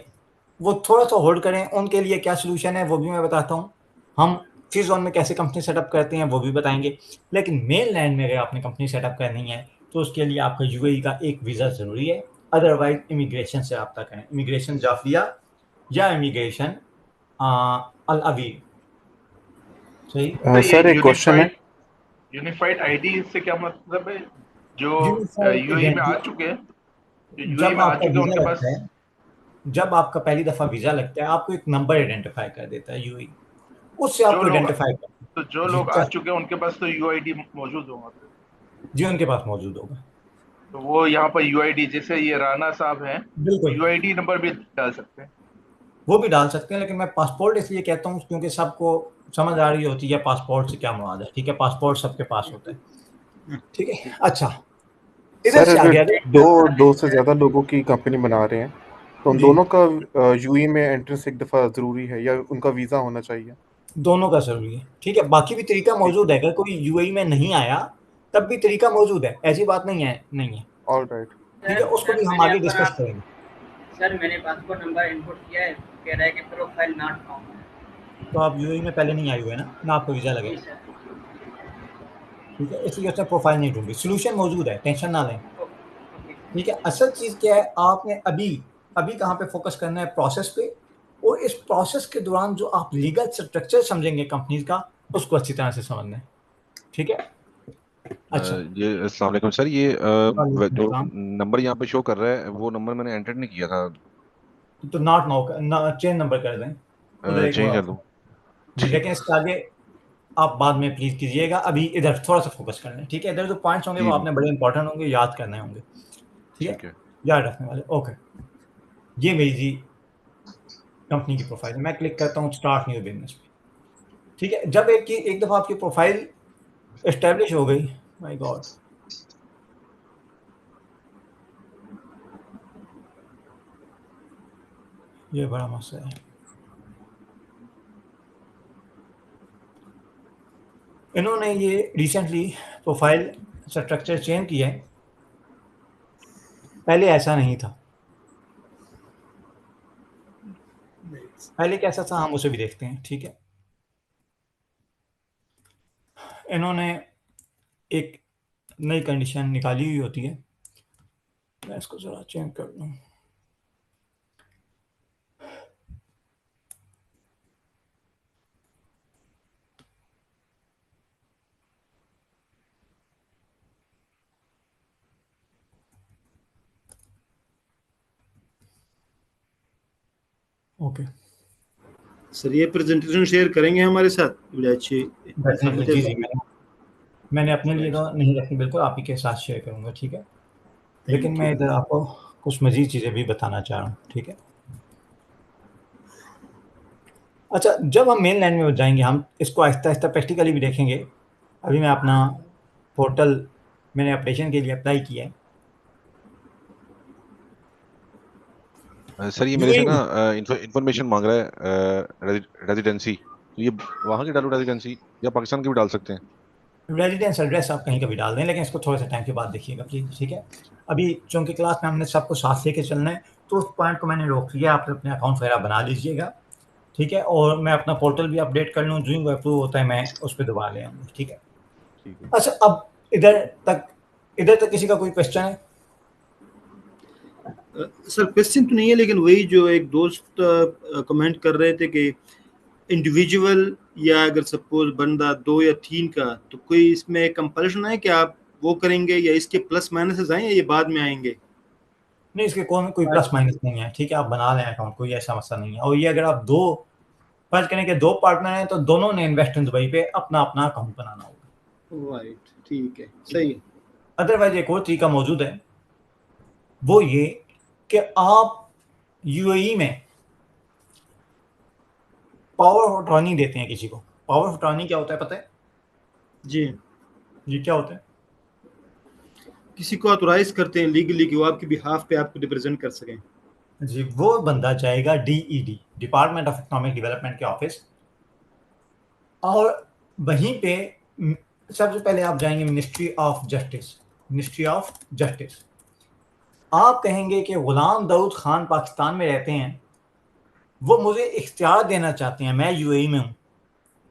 वो थोड़ा-सा होल्ड करें, उनके लिए क्या सॉल्यूशन है वो भी मैं बताता हूँ। हम फ्री ज़ोन में कैसे कंपनी सेटअप करते हैं वो भी बताएँगे। लेकिन मेनलैंड में अगर आपने कंपनी सेटअप करनी है, तो उसके लिए आपका यूएई का एक वीज़ा ज़रूरी है, अदरवाइज़ इमिग्रेशन से राब्ता करें। इमिग्रेशन जाफिया या इमिग्रेशन अल अवीब, सही? तो ये सर एक क्वेश्चन है। यूनिफाइड आईडी से क्या मतलब है? जो यूनिफाइड यूएई में आ आइडेंटिटी चुके हैं, जो यूएई जब में आ आपका चुके हैं वीज़ा उनके लगता पास। है, जब आपका पहली दफ़ा वीज़ा लगता है, आपको एक नंबर आइडेंटिफ़ाई कर देता है यूएई, उससे जो आपको लोग आइडेंटिफ़ाई करना तो जो है। जी, लोग आ चुके हैं उनके पास तो यूआईडी मौजूद होगा। जी, उनके पास मौजूद होगा। तो वो यहाँ पर यूआईडी, जैसे ये राणा साहब हैं, बिल्कुल। यूआईडी नंबर भी डाल सकते हैं। वो भी डाल सकते हैं, लेकिन मैं पासपोर्ट इसलिए कहता हूँ क्योंकि सबको समझ आ रही होती है पासपोर्ट से क्या मुराद है, ठीक है? पासपोर्ट सबके पास होता है, ठीक है? अच्छा, इधर सर से अगर आगे दो से ज्यादा लोगों की कंपनी बना रहे हैं तो उन जी, दोनों का यूएई में एंट्रेंस एक दफा जरूरी है या उनका वीजा होना चाहिए? दोनों का ज़रूरी है, ठीक है? बाकी भी तरीका ठीक मौजूद है, है, अगर कोई यूएई में नहीं आया, तब भी तरीका मौजूद है, ऐसी बात नहीं है, ऑल राइट। ठीक है? उसको भी हम आगे डिस्कस करेंगे। सर मैंने पासपोर्ट नंबर इनपुट किया है, कह रहा है कि प्रोफाइल नॉट फाउंड। तो आप यूएई में पहले नहीं आए हुए ना आपको वीज़ा लगे, जी सर। ठीक है? इसलिए उसने प्रोफाइल नहीं ढूँढी, सॉल्यूशन मौजूद है, टेंशन ना लें, ओके। ठीक है? असल चीज़ क्या है, आपने अभी कहाँ पे फोकस करना है? प्रोसेस पे, और इस प्रोसेस के दौरान जो आप लीगल स्ट्रक्चर समझेंगे कंपनीज का, उसको अच्छी तरह से समझना है, ठीक है? अच्छा, ये अस्सलाम वालेकुम सर, ये वालेकुम जो अस्सलाम। नंबर यहाँ पे शो कर रहा है वो नंबर मैंने एंटर नहीं किया था, तो नॉट नो चेंज नंबर कर दें, उधर एक चेंज और कर ऑप्शन दूँ? जी, ठीक लेकिन है इसके आगे आप बाद में प्लीज़ कीजिएगा, अभी इधर थोड़ा-सा फोकस कर लें, ठीक है? इधर जो पॉइंट्स होंगे वो जी आपने बड़े इंपॉर्टेंट होंगे, याद करने होंगे, ठीक है? ठीक है। याद रखने वाले, ओके। ये मेरी जी कंपनी की प्रोफाइल है, मैं क्लिक करता हूँ स्टार्ट न्यू बिज़नेस पे, ठीक है? जब एक दफ़ा आपकी प्रोफाइल एस्टेब्लिश हो गई, माय गॉड! ये बड़ा मसला है। इन्होंने ये रिसेंटली प्रोफाइल स्ट्रक्चर चेंज किया है, पहले ऐसा नहीं था। पहले कैसा था हम उसे भी देखते हैं, ठीक है? इन्होंने एक नई कंडीशन निकाली हुई होती है, मैं इसको ज़रा चेंज कर दूँ। ओके, सर ये प्रेजेंटेशन शेयर करेंगे हमारे साथ, बड़े अच्छी डेफिनेटली जी, मैंने अपने लिए तो नहीं रखी, बिल्कुल आप ही के साथ शेयर करूँगा, ठीक है? लेकिन मैं इधर आपको कुछ मज़ीद चीज़ें भी बताना चाह रहा हूँ, ठीक है? अच्छा, जब हम मेन लाइन में जाएँगे, हम इसको आहिस्ता-आहिस्ता प्रैक्टिकली भी देखेंगे। अभी मैं अपना पोर्टल मैंने अपडेशन के लिए अप्लाई किया है। सर ये मेरे से ना इन्फॉर्मेशन मांग रहा है रेजिडेंसी, तो ये वहाँ की डालू रेजिडेंसी या पाकिस्तान की भी डाल सकते हैं? रेजिडेंस एड्रेस आप कहीं का भी डाल दें, लेकिन इसको थोड़ा-सा टाइम के बाद देखिएगा प्लीज़, ठीक है? अभी चूँकि क्लास में हमने सबको साथ लेके चलना है, तो उस पॉइंट को मैंने रोक लिया, आप अपने अकाउंट वगैरह बना लीजिएगा, ठीक है। और मैं अपना पोर्टल भी अपडेट कर लूँ, जो ही अप्रूव होता है मैं उस पर दबा ले आऊँगा, ठीक है। अच्छा, अब इधर तक किसी का कोई क्वेश्चन है? सर क्वेश्चन तो नहीं है, लेकिन वही जो एक दोस्त कमेंट कर रहे थे कि इंडिविजुअल या अगर सपोज बंदा 2 या 3 का, तो कोई इसमें कंपल्शन है कि आप वो करेंगे या इसके प्लस माइनसेस आए या ये बाद में आएंगे? नहीं, इसके कोई प्लस माइनस नहीं है, ठीक है। आप बना लें अकाउंट, कोई ऐसा मसला नहीं है। और ये अगर आप फर्ज करें कि 2 पार्टनर हैं तो दोनों ने इन्वेस्ट इन दुबई पे अपना अकाउंट बनाना होगा। राइट, ठीक है, सही है। अदरवाइज एक और तरीका मौजूद है, वो ये कि आप यूएई में पावर ऑफ अटॉर्नी देते हैं किसी को। पावर ऑफ अटॉर्नी क्या होता है पता है? जी क्या होता है? किसी को ऑथराइज करते हैं लीगली कि वो आपके बिहाफ पे आपको रिप्रेजेंट कर सकें। जी, वो बंदा जाएगा DED, department of economic development के ऑफिस, और वहीं पे सबसे पहले आप जाएंगे मिनिस्ट्री ऑफ जस्टिस। आप कहेंगे कि गुलाम दाऊद खान पाकिस्तान में रहते हैं, वो मुझे इख्तियार देना चाहते हैं, मैं यूएई में हूँ,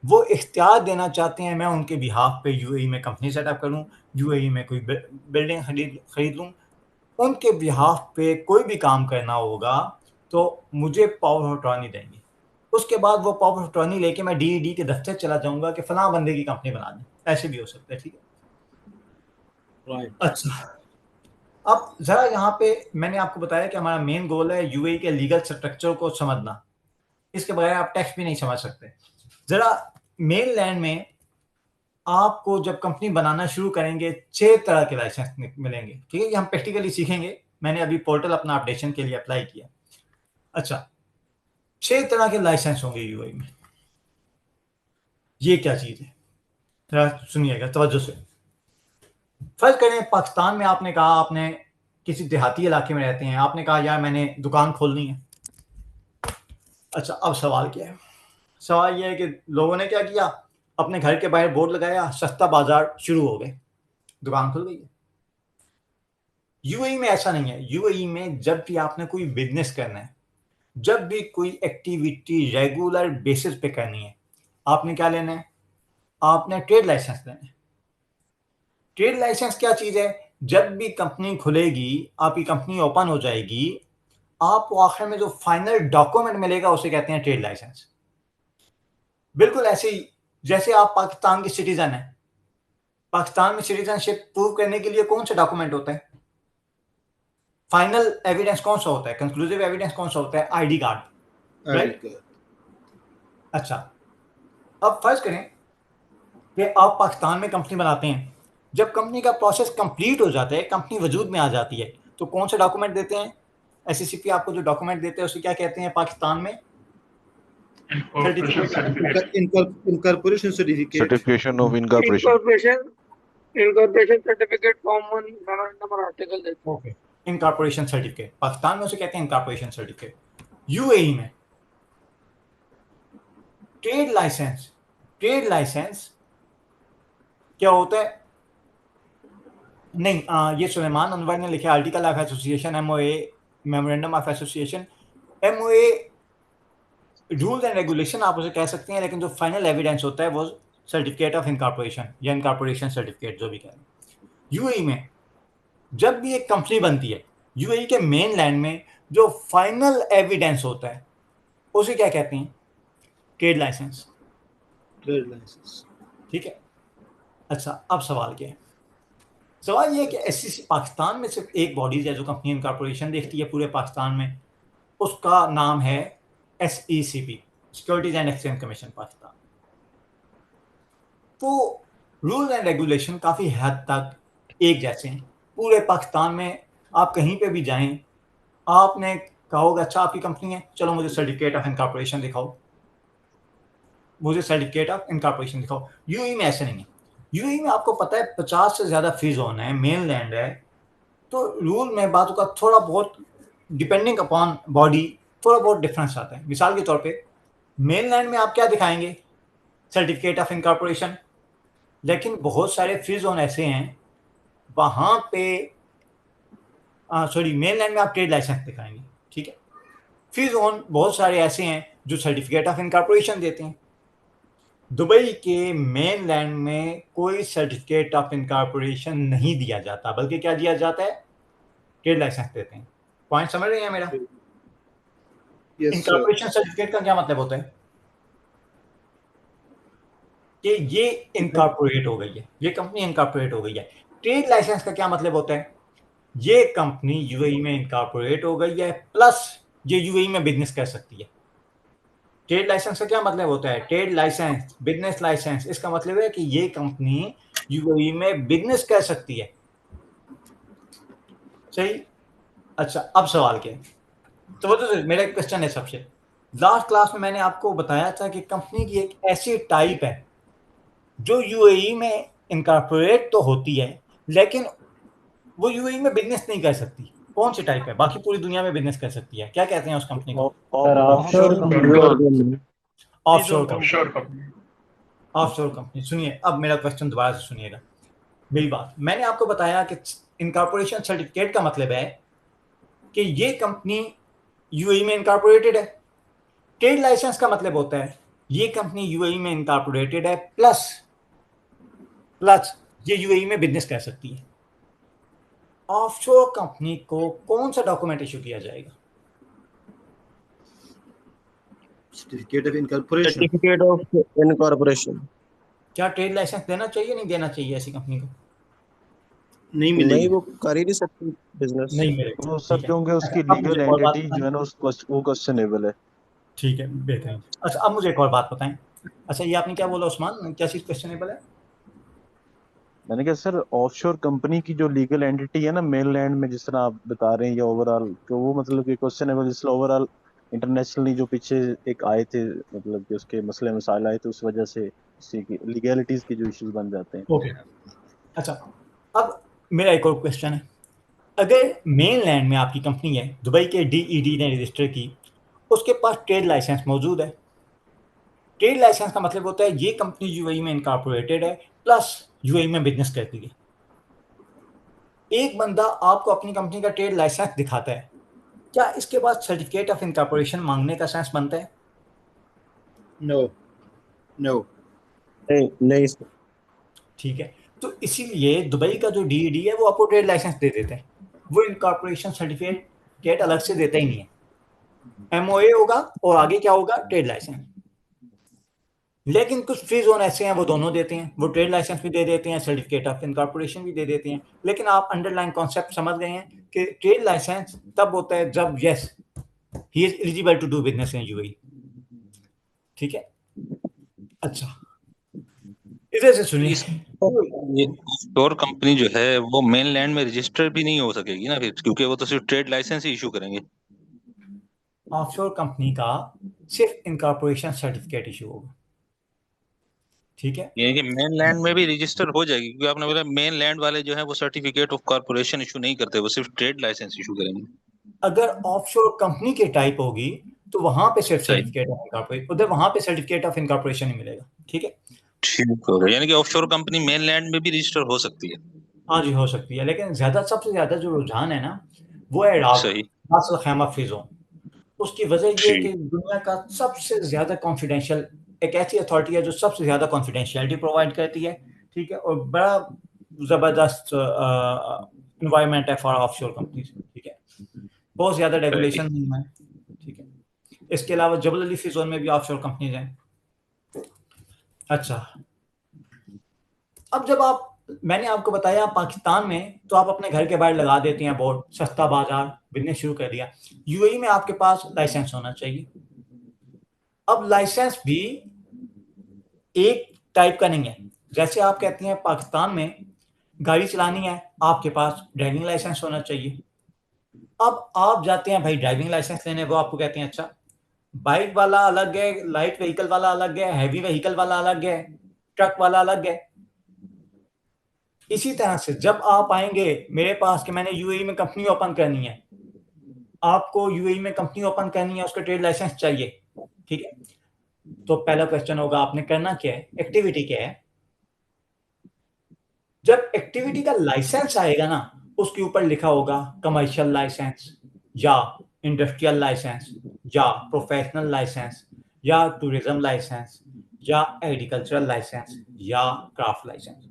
वो इख्तियार देना चाहते हैं मैं उनके बिहाफ पे यूएई में कंपनी सेटअप करूँ, यूएई में कोई बिल्डिंग खरीद लूँ, उनके बिहाफ पे कोई भी काम करना होगा तो मुझे पावर ऑफ अटॉर्नी देंगे। उसके बाद वो पावर ऑफ अटॉर्नी लेके मैं DED के दफ्तर चला जाऊंगा कि फलां बंदे की कंपनी बना दें। ऐसे भी हो सकता है, ठीक है। राइट। अच्छा, अब जरा यहाँ पे मैंने आपको बताया कि हमारा मेन गोल है यूएई के लीगल स्ट्रक्चर को समझना, इसके बगैर आप टैक्स भी नहीं समझ सकते। जरा मेन लैंड में आपको जब कंपनी बनाना शुरू करेंगे 6 तरह के लाइसेंस मिलेंगे, ठीक है। ये हम प्रैक्टिकली सीखेंगे, मैंने अभी पोर्टल अपना अपडेशन के लिए अप्लाई किया। अच्छा, 6 तरह के लाइसेंस होंगे यूएई में। ये क्या चीज है, जरा सुनिएगा तवज्जो से। फर्ज करें पाकिस्तान में आपने कहा, आपने किसी देहाती इलाके में रहते हैं, आपने कहा यार मैंने दुकान खोलनी है। अच्छा, अब सवाल क्या है? सवाल यह है कि लोगों ने क्या किया, अपने घर के बाहर बोर्ड लगाया, सस्ता बाजार शुरू हो गए, दुकान खुल गई है। यूएई में ऐसा नहीं है। यूएई में जब भी आपने कोई बिजनेस करना है, जब भी कोई एक्टिविटी रेगुलर बेसिस पे करनी है, आपने क्या लेना है? आपने ट्रेड लाइसेंस लेना है। ट्रेड लाइसेंस क्या चीज है? जब भी कंपनी खुलेगी, आपकी कंपनी ओपन हो जाएगी, आपको आखिर में जो फाइनल डॉक्यूमेंट मिलेगा उसे कहते हैं ट्रेड लाइसेंस। बिल्कुल ऐसे ही जैसे आप पाकिस्तान के सिटीजन हैं, पाकिस्तान में सिटीजनशिप प्रूव करने के लिए कौन सा डॉक्यूमेंट होता है? फाइनल एविडेंस कौन सा होता है? कंक्लूसिव एविडेंस कौन सा होता है? ID card, right? अच्छा, अब फर्ज करें कि आप पाकिस्तान में कंपनी बनाते हैं, जब कंपनी का प्रोसेस कंप्लीट हो जाता है, कंपनी वजूद में आ जाती है, तो कौन से डॉक्यूमेंट देते हैं? SCCP आपको जो डॉक्यूमेंट देते हैं उसे क्या कहते हैं पाकिस्तान में? Incorporation certificate, certification of incorporation certificate, form 1 number article देते हैं। ओके, इनकॉर्पोरेशन सर्टिफिकेट पाकिस्तान में उसे कहते हैं इनकॉर्पोरेशन सर्टिफिकेट। यूएई में ट्रेड लाइसेंस क्या होता है? नहीं, ये सुलेमान अनवर ने लिखा article of association, MOA, memorandum of association. MOA rules and regulation आप उसे कह सकते हैं, लेकिन जो फाइनल एविडेंस होता है वो सर्टिफिकेट ऑफ इनकॉर्पोरेशन या इनकॉर्पोरेशन सर्टिफिकेट, जो भी कहें। यूएई में जब भी एक कंपनी बनती है, यूएई के मेन लैंड में जो फाइनल एविडेंस होता है उसे क्या कहते हैं? Trade licence. ठीक है। अच्छा, अब सवाल क्या है? सवाल ये है कि SCC पाकिस्तान में सिर्फ एक बॉडीज है जो कंपनी इनकॉर्पोरेशन देखती है पूरे पाकिस्तान में, उसका नाम है SECP, securities and exchange commission Pakistan. तो रूल एंड रेगुलेशन काफ़ी हद तक एक जैसे हैं पूरे पाकिस्तान में। आप कहीं पे भी जाएं, आपने कहा होगा अच्छा आपकी कंपनी है, चलो मुझे सर्टिफिकेट ऑफ इनकॉर्पोरेशन दिखाओ, मुझे सर्टिफिकेट ऑफ इनकॉर्पोरेशन दिखाओ। यूएई में ऐसे नहीं है। यूएई में आपको पता है 50 से ज़्यादा फ्री जोन है, मेन लैंड है, तो रूल में बातों का थोड़ा बहुत डिपेंडिंग अपॉन बॉडी थोड़ा बहुत डिफरेंस आता है। मिसाल के तौर पे मेन लैंड में आप क्या दिखाएंगे? Certificate of incorporation. लेकिन बहुत सारे फ्री जोन ऐसे हैं वहाँ पे मेन लैंड में आप ट्रेड लाइसेंस दिखाएंगे, ठीक है। फ्री जोन बहुत सारे ऐसे हैं जो सर्टिफिकेट ऑफ इनकॉर्पोरेशन देते हैं। दुबई के मेन लैंड में कोई सर्टिफिकेट ऑफ इनकॉर्पोरेशन नहीं दिया जाता, बल्कि क्या दिया जाता है, ट्रेड लाइसेंस देते हैं। पॉइंट समझ रहे हैं मेरा? इनकॉर्पोरेशन सर्टिफिकेट का क्या मतलब होता है कि ये इनकॉर्पोरेट हो गई है, ये कंपनी इनकॉर्पोरेट हो गई है। ट्रेड लाइसेंस का क्या मतलब होता है, ये कंपनी यूएई में इनकॉर्पोरेट हो गई है प्लस ये यूएई में बिजनेस कर सकती है। ट्रेड लाइसेंस का क्या मतलब होता है, ट्रेड लाइसेंस, बिजनेस लाइसेंस, इसका मतलब है कि ये कंपनी यूएई में बिजनेस कर सकती है। सही। अच्छा, अब सवाल क्या है, तो मेरा क्वेश्चन है सबसे लास्ट क्लास में मैंने आपको बताया था कि कंपनी की एक ऐसी टाइप है जो यूएई में इनकॉर्पोरेट तो होती है लेकिन वो यूएई में बिजनेस नहीं कर सकती। कौन सी टाइप है? बाकी पूरी दुनिया में बिजनेस कर सकती है, क्या कहते हैं उस कंपनी को? Offshore company. Offshore company. सुनिए, अब मेरा क्वेश्चन दोबारा से सुनिएगा मेरी बात। मैंने आपको बताया कि इनकॉर्पोरेशन सर्टिफिकेट का मतलब है कि ये कंपनी यूएई में इनकॉर्पोरेटेड है। ट्रेड लाइसेंस का मतलब होता है ये कंपनी यूएई में इनकॉर्पोरेटेड है प्लस ये यूएई में बिजनेस कर सकती है। ऑफशोर कंपनी को कौन सा डॉक्यूमेंट इशू किया जाएगा? Certificate of incorporation. Certificate of incorporation. क्या ट्रेड लाइसेंस देना चाहिए, नहीं देना चाहिए ऐसी कंपनी को? नहीं मिलेगी, नहीं, वो कर ही नहीं सकती बिजनेस। नहीं मिलेगा वो सर क्योंकि उसकी लीगल एंटिटी जो है ना वो क्वेश्चनेबल है। ठीक है, बेहतर। अच्छा, अब मुझे एक और बात बताएं। अच्छा, ये आपने क्या बोला उस्मान, क्या चीज क्वेश्चनेबल है? मैंने कहा सर ऑफशोर कंपनी की जो लीगल एंटिटी है ना मेनलैंड में, जिस तरह आप बता रहे हैं, या ओवरऑल, तो वो मतलब कि क्वेश्चनेबल, जिससे ओवरऑल इंटरनेशनली जो पीछे एक आए थे, मतलब कि उसके मसले मसाइल आए थे, उस वजह से इसी की लीगैलिटीज के जो इश्यूज बन जाते हैं। ओके। अच्छा, अब मेरा एक और क्वेश्चन है। अगर मेन लैंड में आपकी कंपनी है, दुबई के डीईडी ने रजिस्टर की, उसके पास ट्रेड लाइसेंस मौजूद है। ट्रेड लाइसेंस का मतलब होता है ये कंपनी यूएई में इनकॉर्पोरेटेड है प्लस यूएई में बिजनेस करती है। एक बंदा आपको अपनी कंपनी का ट्रेड लाइसेंस दिखाता है, क्या इसके बाद सर्टिफिकेट ऑफ इनकॉर्पोरेशन मांगने का सेंस बनता है? नो नो नहीं। ठीक है, तो इसीलिए दुबई का जो डीईडी है वो आपको ट्रेड लाइसेंस दे देते हैं, वो इनकॉर्पोरेशन सर्टिफिकेट अलग से देता ही नहीं है। एमओए होगा और आगे क्या होगा, ट्रेड लाइसेंस। लेकिन कुछ फ्री जोन ऐसे हैं वो दोनों देते हैं, वो ट्रेड लाइसेंस भी दे देते हैं, सर्टिफिकेट ऑफ इनकॉर्पोरेशन भी दे देते हैं। लेकिन आप अंडरलाइन कॉन्सेप्ट समझ गए हैं कि ट्रेड लाइसेंस तब होता है जब yes he is eligible to do business in UAE. ठीक है। अच्छा, इधर से सुनिए। ये ऑफशोर कंपनी जो है वो मेनलैंड में रजिस्टर भी नहीं हो सकेगी ना फिर, क्योंकि वो तो सिर्फ ट्रेड लाइसेंस ही इशू करेंगे। ऑफशोर कंपनी का सिर्फ इनकॉर्पोरेशन सर्टिफिकेट इशू होगा। ठीक है, यानी कि मेनलैंड में भी रजिस्टर हो जाएगी, क्योंकि आपने बोला मेनलैंड वाले जो है वो सर्टिफिकेट ऑफ कॉर्पोरेशन इशू नहीं करते, वो सिर्फ ट्रेड लाइसेंस इशू करेंगे। अगर ऑफशोर कंपनी के टाइप होगी तो वहां पे सिर्फ सर्टिफिकेट ऑफ इनकॉर्पोरेशन, उधर वहां पे सर्टिफिकेट ऑफ इनकॉर्पोरेशन ही मिलेगा। ठीक है, ठीक हो गया, यानी कि ऑफशोर कंपनी मेनलैंड में भी रजिस्टर हो सकती है। हाँ जी, हो सकती है, लेकिन सबसे ज्यादा जो रुझान है ना वो है सही। रास अल खैमा फ्री जोन। उसकी वजह ये है कि दुनिया का सबसे ज्यादा कॉन्फिडेंशियल एक ऐसी अथॉरिटी है जो सबसे ज्यादा कॉन्फिडेंशियलिटी प्रोवाइड करती है। ठीक है, और बड़ा जबरदस्त इन्वायरमेंट है फॉर ऑफशोर कंपनीज। ठीक है, बहुत ज्यादा रेगुलेशन नहीं है। ठीक है, इसके अलावा जबल अली फ्री जोन में भी ऑफशोर कंपनीज हैं। अच्छा, अब जब आप, मैंने आपको बताया पाकिस्तान में तो आप अपने घर के बाहर लगा देते हैं बोर्ड, सस्ता बाजार, बिजनेस शुरू कर दिया। यूएई में आपके पास लाइसेंस होना चाहिए। अब लाइसेंस भी एक टाइप का नहीं है। जैसे आप कहते हैं पाकिस्तान में गाड़ी चलानी है, आपके पास ड्राइविंग लाइसेंस होना चाहिए। अब आप जाते हैं भाई ड्राइविंग लाइसेंस लेने को, आपको कहते हैं अच्छा बाइक वाला अलग है, लाइट व्हीकल वाला अलग है, हैवी व्हीकल वाला अलग है, ट्रक वाला अलग है। इसी तरह से जब आप आएंगे मेरे पास कि मैंने यूएई में कंपनी ओपन करनी है, आपको यूएई में कंपनी ओपन करनी है, उसका ट्रेड लाइसेंस चाहिए। ठीक है, तो पहला क्वेश्चन होगा आपने करना क्या है, एक्टिविटी क्या है। जब एक्टिविटी का लाइसेंस आएगा ना, उसके ऊपर लिखा होगा कमर्शियल लाइसेंस या इंडस्ट्रियल लाइसेंस या प्रोफेशनल लाइसेंस या टूरिज्म लाइसेंस या एग्रीकल्चरल लाइसेंस या क्राफ्ट लाइसेंस।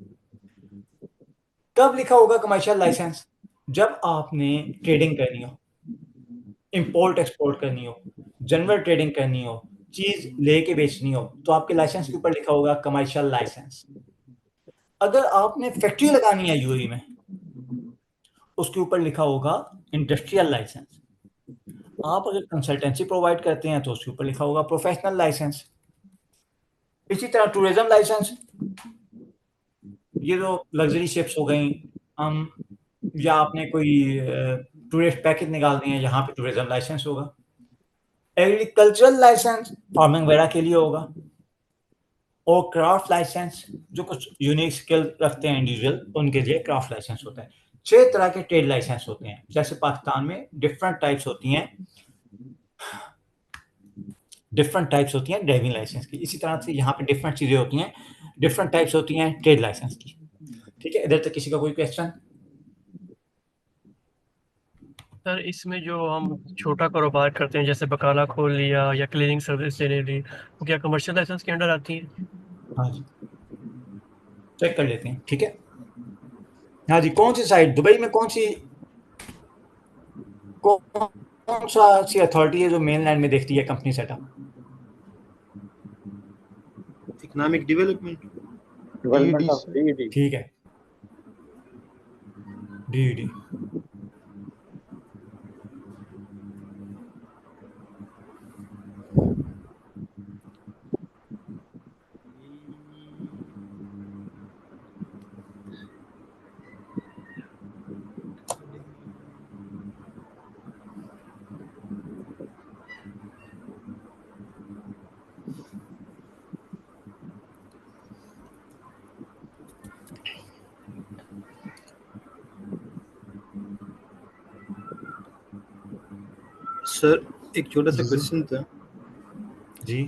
कब लिखा होगा कमर्शियल लाइसेंस? जब आपने ट्रेडिंग करनी हो, इंपोर्ट एक्सपोर्ट करनी हो, जनरल ट्रेडिंग करनी हो, चीज लेके बेचनी हो, तो आपके लाइसेंस के ऊपर लिखा होगा कमर्शियल लाइसेंस। अगर आपने फैक्ट्री लगानी है यूएई में, उसके ऊपर लिखा होगा इंडस्ट्रियल लाइसेंस। आप अगर कंसल्टेंसी प्रोवाइड करते हैं तो उसके ऊपर लिखा होगा प्रोफेशनल लाइसेंस। इसी तरह टूरिज्म लाइसेंस, ये जो लग्जरी शिप्स हो गई, या आपने कोई टूरिस्ट पैकेज निकालनी है, यहाँ पे टूरिज्म लाइसेंस होगा। एग्रीकल्चरल लाइसेंस फार्मिंग वगैरह के लिए होगा, और क्राफ्ट लाइसेंस जो कुछ यूनिक स्किल रखते हैं इंडिविजुअल, उनके लिए क्राफ्ट लाइसेंस होता है। 6 तरह के ट्रेड लाइसेंस होते हैं। जैसे पाकिस्तान में डिफरेंट टाइप्स होती हैं ड्राइविंग लाइसेंस की, इसी तरह से यहाँ पे डिफरेंट चीजें होती हैं, डिफरेंट टाइप्स होती हैं ट्रेड लाइसेंस की। ठीक है, इधर तक किसी का कोई क्वेश्चन? सर इसमें जो हम छोटा कारोबार करते हैं, जैसे बकाला खोल लिया या क्लीनिंग सर्विस देने ली, वो क्या कमर्शियल लाइसेंस के अंडर आती है? हाँ जी, चेक कर लेते हैं। ठीक है, हाँ जी, कौन सी साइड दुबई में, कौन सा सी अथॉरिटी है जो मेनलैंड में देखती है कंपनी सेटअप? इकोनॉमिक डेवलपमेंट, ठीक है, DED। सर एक छोटा सा क्वेश्चन था जी।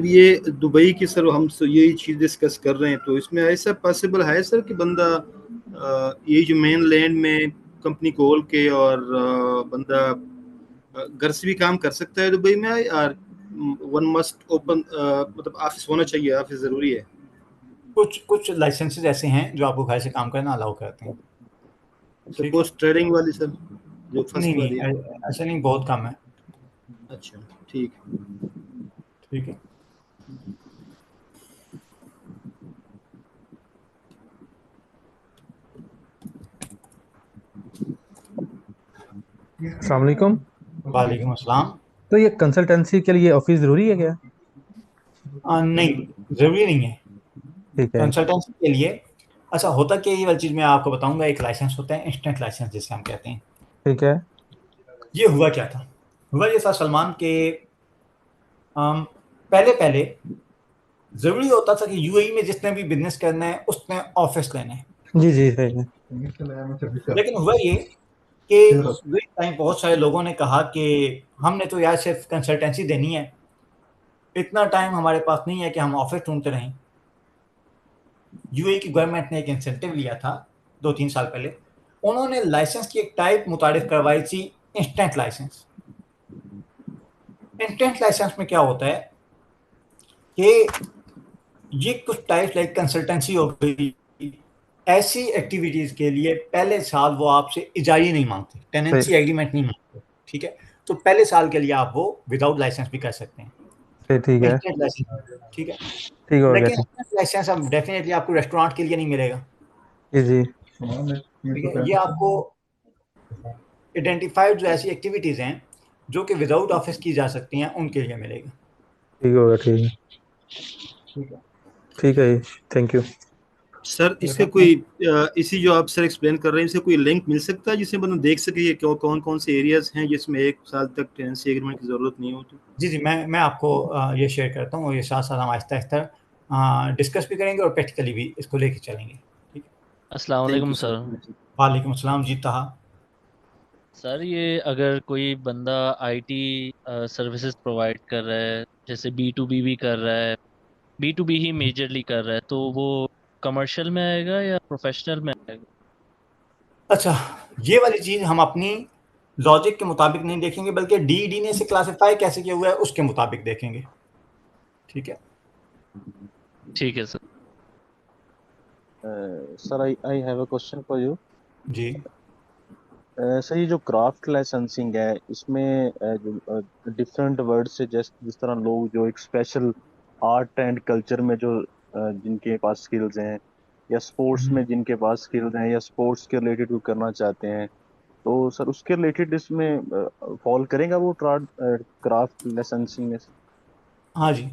ये दुबई की सर हम यही चीज डिस्कस कर रहे हैं, तो इसमें ऐसा पॉसिबल है सर कि बंदा ये जो मेन लैंड में कंपनी खोल के और बंदा घर से भी काम कर सकता है दुबई में, और वन मस्ट ओपन मतलब ऑफिस होना चाहिए, ऑफिस जरूरी है? कुछ लाइसेंसेस ऐसे हैं जो आपको घर से काम करना अलाउ करते हैं। सपोज ट्रेडिंग वाली सर, जो फर्स्ट नहीं वाली है? ऐसा नहीं, बहुत कम है। अच्छा, ठीक है। अस्सलाम वालेकुम। वालेकुम अस्सलाम। तो ये कंसल्टेंसी के लिए ऑफिस जरूरी है क्या? नहीं, जरूरी नहीं है। ठीक है। कंसल्टेंसी के लिए अच्छा होता क्या, ये वाली चीज मैं आपको बताऊंगा। एक लाइसेंस होता है इंस्टेंट लाइसेंस, जिसे हम कहते हैं। ठीक है। ये हुआ क्या था? हुआ ये था सलमान के पहले जरूरी होता था कि यूएई में जिसने भी बिजनेस करना है उसने ऑफिस लेना है। जी जी सही है। लेकिन हुआ ये कि टाइम बहुत सारे लोगों ने कहा कि हमने तो यार सिर्फ कंसल्टेंसी देनी है, इतना टाइम हमारे पास नहीं है कि हम ऑफिस ढूंढते रहें। यूएई की गवर्नमेंट ने एक इंसेंटिव लिया था 2-3 साल पहले। उन्होंने लाइसेंस की एक टाइप मुतारिफ करवाई थी, इंस्टेंट लाइसेंस। इंस्टेंट लाइसेंस में क्या होता है कि ये कुछ टाइप लाइक कंसल्टेंसी हो गई, ऐसी एक्टिविटीज के लिए पहले साल वो आपसे इजाज़त नहीं मांगते, टेनेंसी एग्रीमेंट नहीं मांगते। ठीक है, तो पहले साल के लिए आप वो विदाउट लाइसेंस भी कर सकते हैं। ठीक है, ठीक है। ठीक हो गया। लेकिन लाइसेंस अब डेफिनेटली आपको रेस्टोरेंट के लिए नहीं मिलेगा। जी ठीक है, ये आपको आइडेंटिफाइड जो ऐसी एक्टिविटीज हैं जो कि विदाउट ऑफिस की जा सकती हैं, उनके लिए मिलेगा। ठीक होगा। ठीक है, ठीक है, थैंक यू सर। इसके कोई इसी जो आप सर एक्सप्लेन कर रहे हैं, इससे कोई लिंक मिल सकता है जिससे बंदा देख सके कि कौन कौन से एरियाज हैं जिसमें 1 साल तक टेनेंसी एग्रीमेंट की जरूरत नहीं होती? जी, मैं आपको ये शेयर करता हूँ, और ये साथ साथ हम आहिस्ता आहिस्ता डिस्कस भी करेंगे और प्रैक्टिकली भी इसको लेके चलेंगे। ठीक है, अस्सलाम वालेकुम सर। वालेकुम अस्सलाम जी ताहा। सर ये अगर कोई बंदा आईटी सर्विसेज प्रोवाइड कर रहा है, जैसे B2B भी कर रहा है, B2B ही मेजरली कर रहा है, तो वो कमर्शियल में आएगा या प्रोफेशनल में आएगा? अच्छा, ये वाली चीज़ हम अपनी लॉजिक के मुताबिक नहीं देखेंगे, बल्कि डी ने इसे क्लासिफाई कैसे किया हुआ है उसके मुताबिक देखेंगे। ठीक है, ठीक है sir. Sir I have a question for you. जी। सर ये जो क्राफ्ट लाइसेंसिंग है इसमें जो डिफरेंट वर्ड से जिस तरह लोग जो एक स्पेशल आर्ट एंड कल्चर में जो जिनके पास स्किल्स हैं, या स्पोर्ट्स में जिनके पास स्किल्स हैं, या स्पोर्ट्स के रिलेटेड कोई करना चाहते हैं, तो सर उसके रिलेटेड इसमें फॉल करेगा वो क्राफ्ट लाइसेंसिंग में? हाँ जी,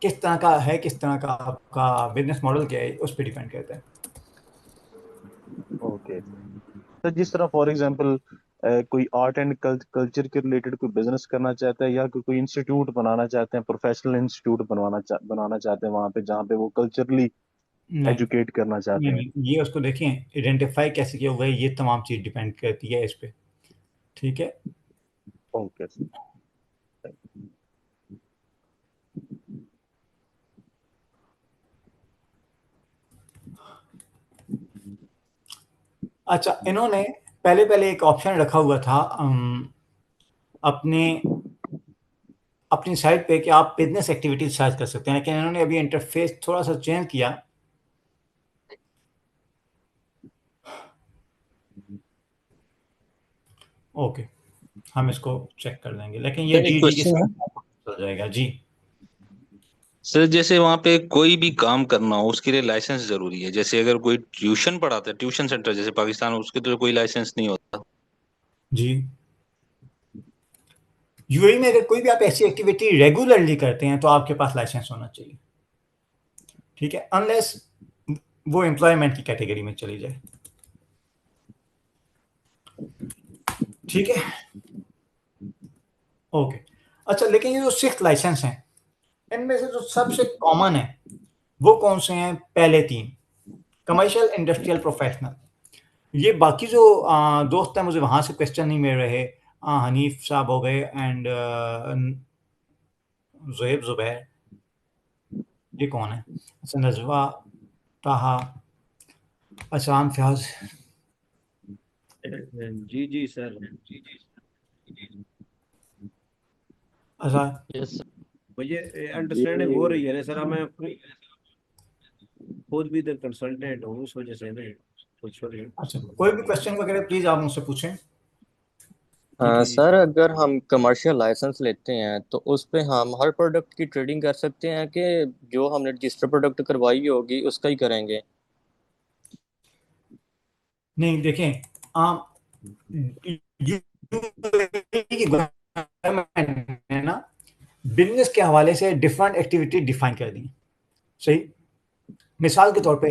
किस तरह का है, किस तरह का आपका बिजनेस मॉडल क्या है, उस पर डिपेंड करता है। ओके सर, जिस तरह फॉर एग्जांपल कोई आर्ट एंड कल्चर के रिलेटेड कोई बिजनेस करना चाहता है, या कोई इंस्टीट्यूट बनाना चाहते हैं, प्रोफेशनल इंस्टीट्यूट बनाना चाहते हैं वहाँ पे जहाँ पे वो कल्चरली नहीं एजुकेट करना चाहते हैं। नहीं, ये उसको देखें आइडेंटिफाई कैसे किया हुआ है, ये तमाम चीज़ डिपेंड करती है इस पे। ठीक है, ओके सर। अच्छा, इन्होंने पहले पहले एक ऑप्शन रखा हुआ था अपने अपनी साइट पे कि आप बिजनेस एक्टिविटीज सर्च कर सकते हैं, लेकिन इन्होंने अभी इंटरफेस थोड़ा सा चेंज किया। ओके, हम इसको चेक कर लेंगे, लेकिन ये सर एक डी के क्वेश्चन है साथ चल जाएगा। जी सर, जैसे वहाँ पे कोई भी काम करना हो उसके लिए लाइसेंस जरूरी है। जैसे अगर कोई ट्यूशन पढ़ाता है, ट्यूशन सेंटर जैसे पाकिस्तान में, उसके तो कोई लाइसेंस नहीं होता। जी, यूएई में अगर कोई भी आप ऐसी एक्टिविटी रेगुलरली करते हैं तो आपके पास लाइसेंस होना चाहिए। ठीक है, अनलेस वो एम्प्लॉयमेंट की कैटेगरी में चली जाए। ठीक है, ओके। अच्छा, लेकिन ये जो 6 लाइसेंस हैं, इनमें से जो सबसे कॉमन है वो कौन से हैं? पहले 3 कमर्शियल, इंडस्ट्रियल, प्रोफेशनल। ये बाकी जो दोस्त हैं मुझे वहां से क्वेश्चन नहीं मिल रहे। हनीफ साहब हो गए एंड ज़ुहैब ज़ुबैर, ये कौन है? अच्छा, नजवा, ताहा, असरान फयाज। जी जी सर। अच्छा, यस मुझे अंडरस्टैंडिंग हो रही है ना सर। अब मैं खुद भी इधर कंसल्टेंट हूँ, उस वजह से मैं कुछ अच्छा, कोई भी क्वेश्चन वगैरह प्लीज आप मुझसे पूछें। ठीक है जी। सर अगर हम कमर्शियल लाइसेंस लेते हैं तो उस पे हम हर प्रोडक्ट की ट्रेडिंग कर सकते हैं कि जो हमने रजिस्टर प्रोडक्ट करवाई होगी उसका ही करेंगे? नहीं, देखें, आप की गवर्नमेंट ने ना बिजनेस के हवाले से डिफरेंट एक्टिविटी डिफाइन कर दी। सही, मिसाल के तौर पे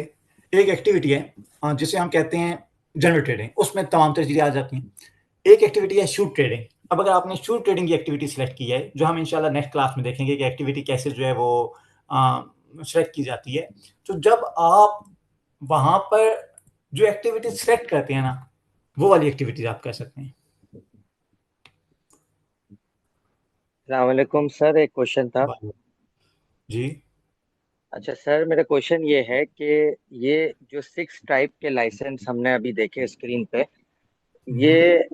एक एक्टिविटी है जिसे हम कहते हैं जनरल ट्रेडिंग, उसमें तमाम तरह चीज़ें आ जाती हैं। एक एक्टिविटी है शूट ट्रेडिंग। अब अगर आपने शूट ट्रेडिंग की एक्टिविटी सेलेक्ट की है, जो हम इंशाल्लाह नेक्स्ट क्लास में देखेंगे कि एक्टिविटी कैसे जो है वो सेलेक्ट की जाती है, तो जब आप वहाँ पर जो एक्टिविटी सेलेक्ट करते हैं ना, वो वाली एक्टिविटीज आप कर सकते हैं। अस्सलामुअलैकुम सर, एक क्वेश्चन था। जी अच्छा सर, मेरा क्वेश्चन ये है कि ये जो 6 टाइप के लाइसेंस हमने अभी देखे स्क्रीन पे, ये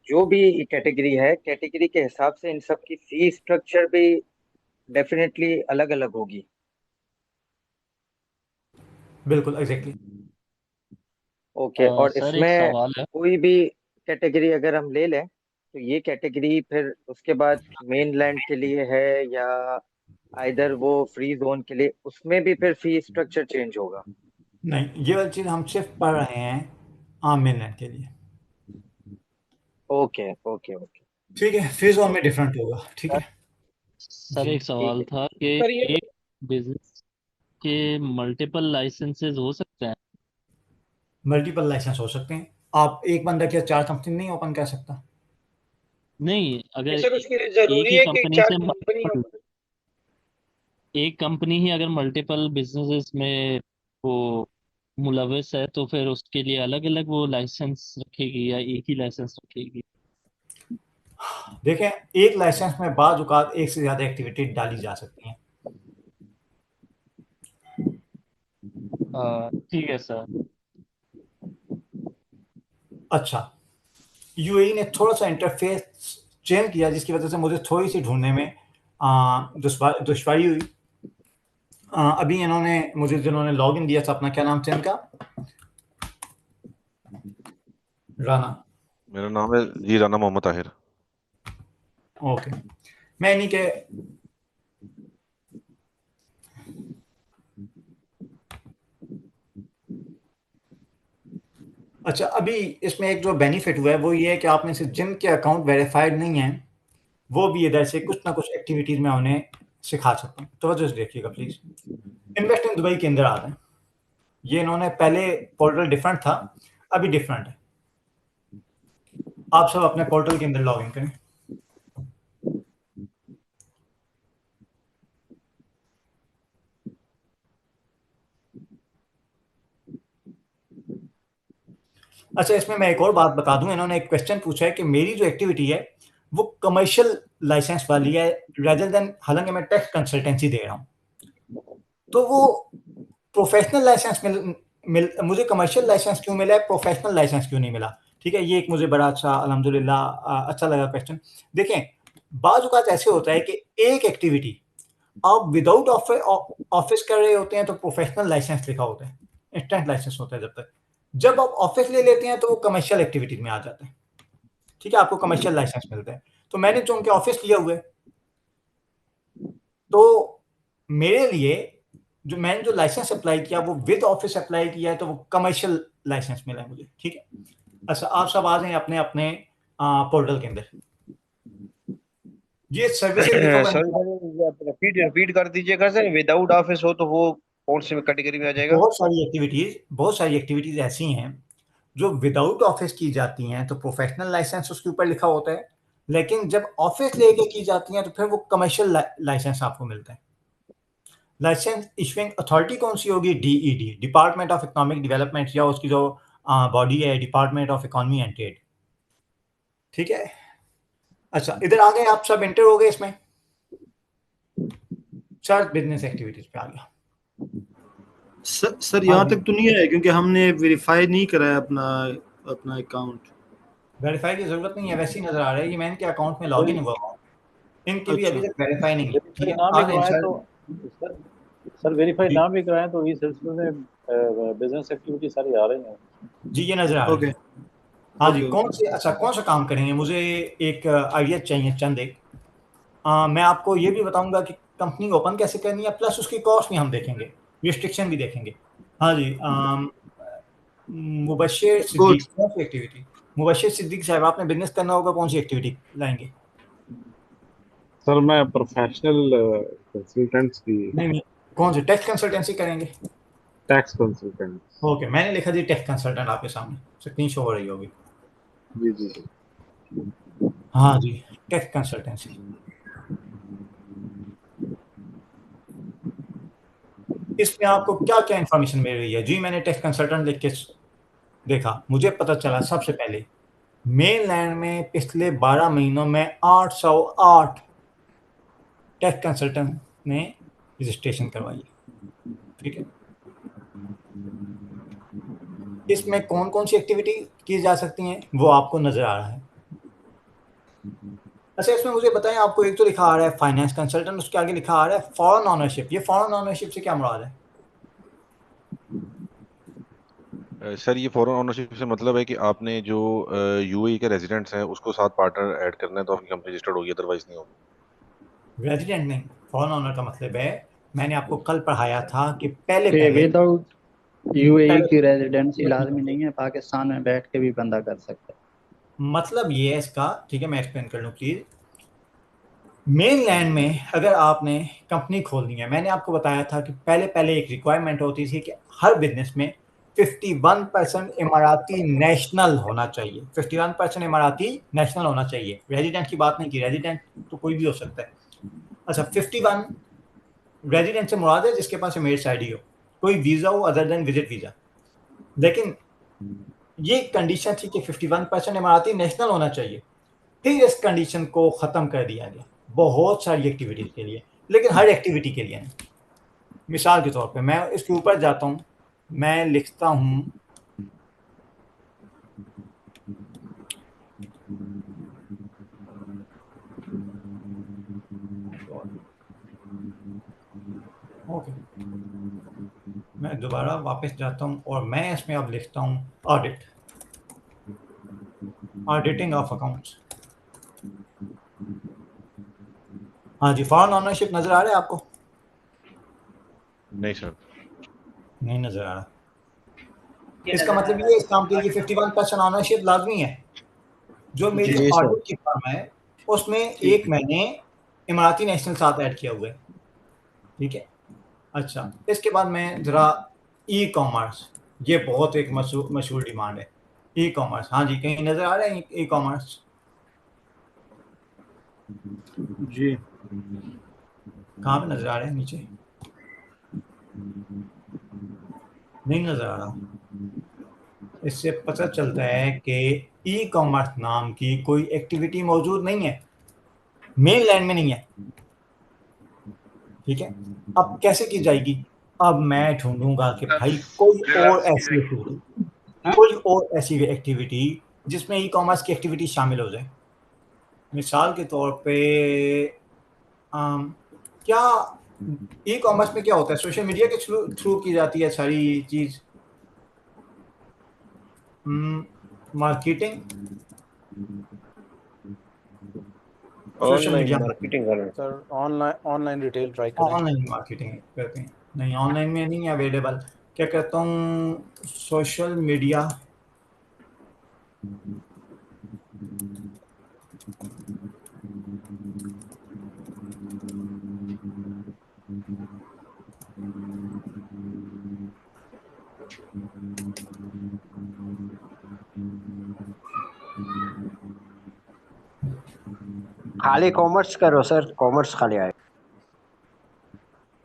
जो भी कैटेगरी है, कैटेगरी के हिसाब से इन सब की फी स्ट्रक्चर भी डेफिनेटली अलग अलग होगी। बिल्कुल एग्जैक्टली। ओके, और सर एक इसमें सवाल है। कोई भी कैटेगरी अगर हम ले लें तो ये कैटेगरी फिर उसके बाद मेन लैंड के लिए है या आइदर वो फ्री जोन के लिए, उसमें भी फिर फी स्ट्रक्चर चेंज होगा? नहीं, ये वाली चीज़ हम सिर्फ पढ़ रहे हैं आम मेनलैंड के लिए। ओके ओके ओके, ठीक है, फ्री जोन में डिफरेंट होगा। ठीक है सर जी। एक सवाल था कि सर ये एक बिजनेस के मल्टीपल लाइसेंसेस हो सकते हैं? मल्टीपल लाइसेंस हो सकते हैं। आप एक बंदा क्या 4 कंपनी नहीं ओपन कर सकता? नहीं, अगर सर उसके लिए एक जरूरी ही है कि कंपनी 4 से कंपनी हो? एक कंपनी ही अगर मल्टीपल बिजनेसेस में वो मुलविस है तो फिर उसके लिए अलग अलग वो लाइसेंस रखेगी या एक ही लाइसेंस रखेगी? देखें, एक लाइसेंस में बाज़ औक़ात एक से ज़्यादा एक्टिविटी डाली जा सकती हैं। ठीक है सर। अच्छा, यूएई ने थोड़ा सा इंटरफेस चेंज किया, जिसकी वजह से मुझे थोड़ी सी ढूंढने में दुश्वारी हुई। अभी इन्होंने मुझे, जिन्होंने लॉगिन दिया था, अपना क्या नाम था इनका? राना। मेरा नाम है जी राना मोहम्मद ताहिर। ओके, मैं इन्हीं के अच्छा, अभी इसमें एक जो बेनिफिट हुआ है वो ये है कि आप में से जिनके अकाउंट वेरीफाइड नहीं है वो भी इधर से कुछ ना कुछ एक्टिविटीज में उन्हें सिखा सकता हूँ। तो जस्ट देखिएगा प्लीज। इन्वेस्ट इन दुबई के अंदर आ रहे हैं। ये इन्होंने पहले पोर्टल डिफरेंट था, अभी डिफरेंट है। आप सब अपने पोर्टल के अंदर लॉग इन करें। अच्छा, इसमें मैं एक और बात बता दूं, इन्होंने एक क्वेश्चन पूछा है कि मेरी जो एक्टिविटी है वो कमर्शियल लाइसेंस वाली है रेदर देन, हालांकि मैं टैक्स कंसल्टेंसी दे रहा हूं, तो वो प्रोफेशनल लाइसेंस मुझे कमर्शियल लाइसेंस क्यों मिला है, प्रोफेशनल लाइसेंस क्यों नहीं मिला? ठीक है, ये एक मुझे बड़ा अच्छा अल्हम्दुलिल्लाह अच्छा लगा क्वेश्चन। देखें, बाज़ औक़ात ऐसे होता है कि एक एक्टिविटी आप विदाउट ऑफिस कर रहे होते हैं तो प्रोफेशनल लाइसेंस लिखा होता है, इंस्टेंट लाइसेंस होता है। जब आप ऑफिस ले लेते हैं तो वो कमर्शियल एक्टिविटीज में आ जाता है। ठीक है, आपको कमर्शियल लाइसेंस मिलता है। तो मैंने चूंकि ऑफिस लिया हुआ है, तो मेरे लिए मैंने जो लाइसेंस अप्लाई किया वो विद ऑफिस अप्लाई किया है, तो वो कमर्शियल लाइसेंस मिला है मुझे। ठीक है, अच्छा आप सब आ जाएं अपने अपने पोर्टल के अंदर। ये सर्विसेज रिपीट कर दीजिएगा सर। विदाउट ऑफिस हो तो वो कौन सी कैटेगरी में आ जाएगा? बहुत सारी एक्टिविटीज ऐसी हैं जो विदाउट ऑफिस की जाती हैं तो प्रोफेशनल लाइसेंस उसके ऊपर लिखा होता है, लेकिन जब ऑफिस लेके की जाती हैं तो फिर वो कमर्शियल लाइसेंस आपको मिलता है। लाइसेंस इशुइंग अथॉरिटी कौन सी होगी? डीईडी, डिपार्टमेंट ऑफ इकोनॉमिक डेवलपमेंट, या उसकी जो बॉडी है department of economy and trade. ठीक है, अच्छा इधर आ गए आप सब, एंटर हो गए इसमें। सर्च बिजनेस एक्टिविटीज पे आ गया। सर यहाँ तक तो नहीं है क्योंकि हमने वेरीफाई नहीं करा है अपना अकाउंट। वेरीफाई की जरूरत नहीं है, वैसे ही नजर आ रहा है। ये मैं इनके अकाउंट में लॉगिन हुआ हूं, इनके भी अभी तक वेरीफाई नहीं है। ठीक है, नाम भी कराएं तो सर वेरीफाई नाम भी कराएं तो इस सिलसिले में बिजनेस एक्टिविटी सारी आ रही हैं जी। ये नजर आ रही है। हाँ जी, कौन सा काम करेंगे? मुझे एक आइडिया चाहिए चंद एक। मैं आपको ये भी बताऊंगा कि कंपनी ओपन कैसे करनी है, प्लस उसकी कॉस्ट भी हम देखेंगे, रिस्ट्रिक्शन भी देखेंगे। हाँ जी, मुबश्शिर सिद्दीक, कौन सी एक्टिविटी? मुबश्शिर सिद्दीक साहब, आपने बिजनेस करना होगा, कौन सी एक्टिविटी लाएंगे? सर मैं प्रोफेशनल कंसल्टेंट्स की। नहीं, कौन सी? टैक्स कंसल्टेंसी करेंगे? Tax consultant. ओके, मैंने लिखा जी टैक्स कंसल्टेंट आपके सामने स्क्रीन शो हो रही होगी। जी जी जी। हाँ जी, टैक्स कंसल्टेंसी। इसमें आपको क्या क्या इंफॉर्मेशन मिल रही है? जी मैंने टैक्स कंसल्टेंट लिख के देखा, मुझे पता चला सबसे पहले मेनलैंड में पिछले 12 महीनों में 808 टैक्स कंसल्टेंट ने रजिस्ट्रेशन करवाई है। ठीक है, इसमें कौन कौन सी एक्टिविटी की जा सकती हैं वो आपको नजर आ रहा है। अच्छा, इसमें मुझे बताएं, आपको एक तो लिखा आ रहा है फाइनेंस कंसल्टेंट, उसके आगे लिखा आ रहा है फॉरेन ऑनरशिप। ये फॉरेन ऑनरशिप से क्या मुराद है? सर ये फॉरेन ओनरशिप से मतलब है कि आपने जो यूएई के रेजिडेंट्स हैं उसको साथ पार्टनर ऐड करना है तो आपकी कंपनी रजिस्टर्ड होगी, अदरवाइज नहीं होगी। रेजिडेंट नहीं, फॉरेन ऑनर का मतलब है, मैंने आपको कल पढ़ाया था कि पहले विदाउट यूएई की रेजिडेंसी लाजमी नहीं है, पाकिस्तान में बैठ के भी बंदा कर सकता है। मतलब ये है इसका। ठीक है, मैं एक्सप्लेन कर लूँ प्लीज। मेनलैंड में अगर आपने कंपनी खोलनी है, मैंने आपको बताया था कि पहले एक रिक्वायरमेंट होती थी कि हर बिजनेस में 51% इमाराती नेशनल होना चाहिए। 51% इमाराती नेशनल होना चाहिए, रेजिडेंट की बात नहीं की, रेजिडेंट तो कोई भी हो सकता है। अच्छा, 51 रेजिडेंट से मुराद है जिसके पास इमेज आईडी हो, कोई वीजा हो अदर देन विजिट वीजा। लेकिन ये कंडीशन थी कि 51% इमाराती नेशनल होना चाहिए। फिर इस कंडीशन को ख़त्म कर दिया गया बहुत सारी एक्टिविटीज़ के लिए, लेकिन हर एक्टिविटी के लिए नहीं। मिसाल के तौर पे मैं इसके ऊपर जाता हूँ, मैं लिखता हूँ ओके, मैं दोबारा वापस जाता हूँ और मैं इसमें अब लिखता हूँ ऑडिट, ऑडिटिंग ऑफ अकाउंट्स। हाँ जी, फॉरेन ओनरशिप नजर आ रहा है आपको? नहीं सर, नहीं नजर आ रहा। इसका मतलब ये इस काम के लिए 51% ऑनरशिप लाजमी है। जो मेरी जी सर। ऑडिट की फर्म है उसमें एक मैंने इमाराती नेशनल साथ ऐड किया हुआ है, ठीक है। अच्छा, इसके बाद मैं जरा ई कॉमर्स, ये बहुत एक मशहूर डिमांड है। ई कॉमर्स, हाँ जी, कहीं नजर आ रहा है ई कॉमर्स? जी, कहाँ पे नजर आ रहा है? नीचे नहीं नजर आ रहा। इससे पता चलता है कि ई कॉमर्स नाम की कोई एक्टिविटी मौजूद नहीं है, मेन लैंड में नहीं है, ठीक है। अब कैसे की जाएगी? अब मैं ढूंढूंगा कि भाई कोई और ऐसी एक्टिविटी जिसमें ई कॉमर्स की एक्टिविटी शामिल हो जाए। मिसाल के तौर पे क्या ई कॉमर्स में क्या होता है? सोशल मीडिया के थ्रू की जाती है सारी चीज, marketing, social media marketing sir online retail try करें। ऑनलाइन मार्केटिंग करते हैं। नहीं, ऑनलाइन में नहीं है अवेलेबल। क्या कहता हूँ, सोशल मीडिया, खाली कॉमर्स करो सर, कॉमर्स खाली आए।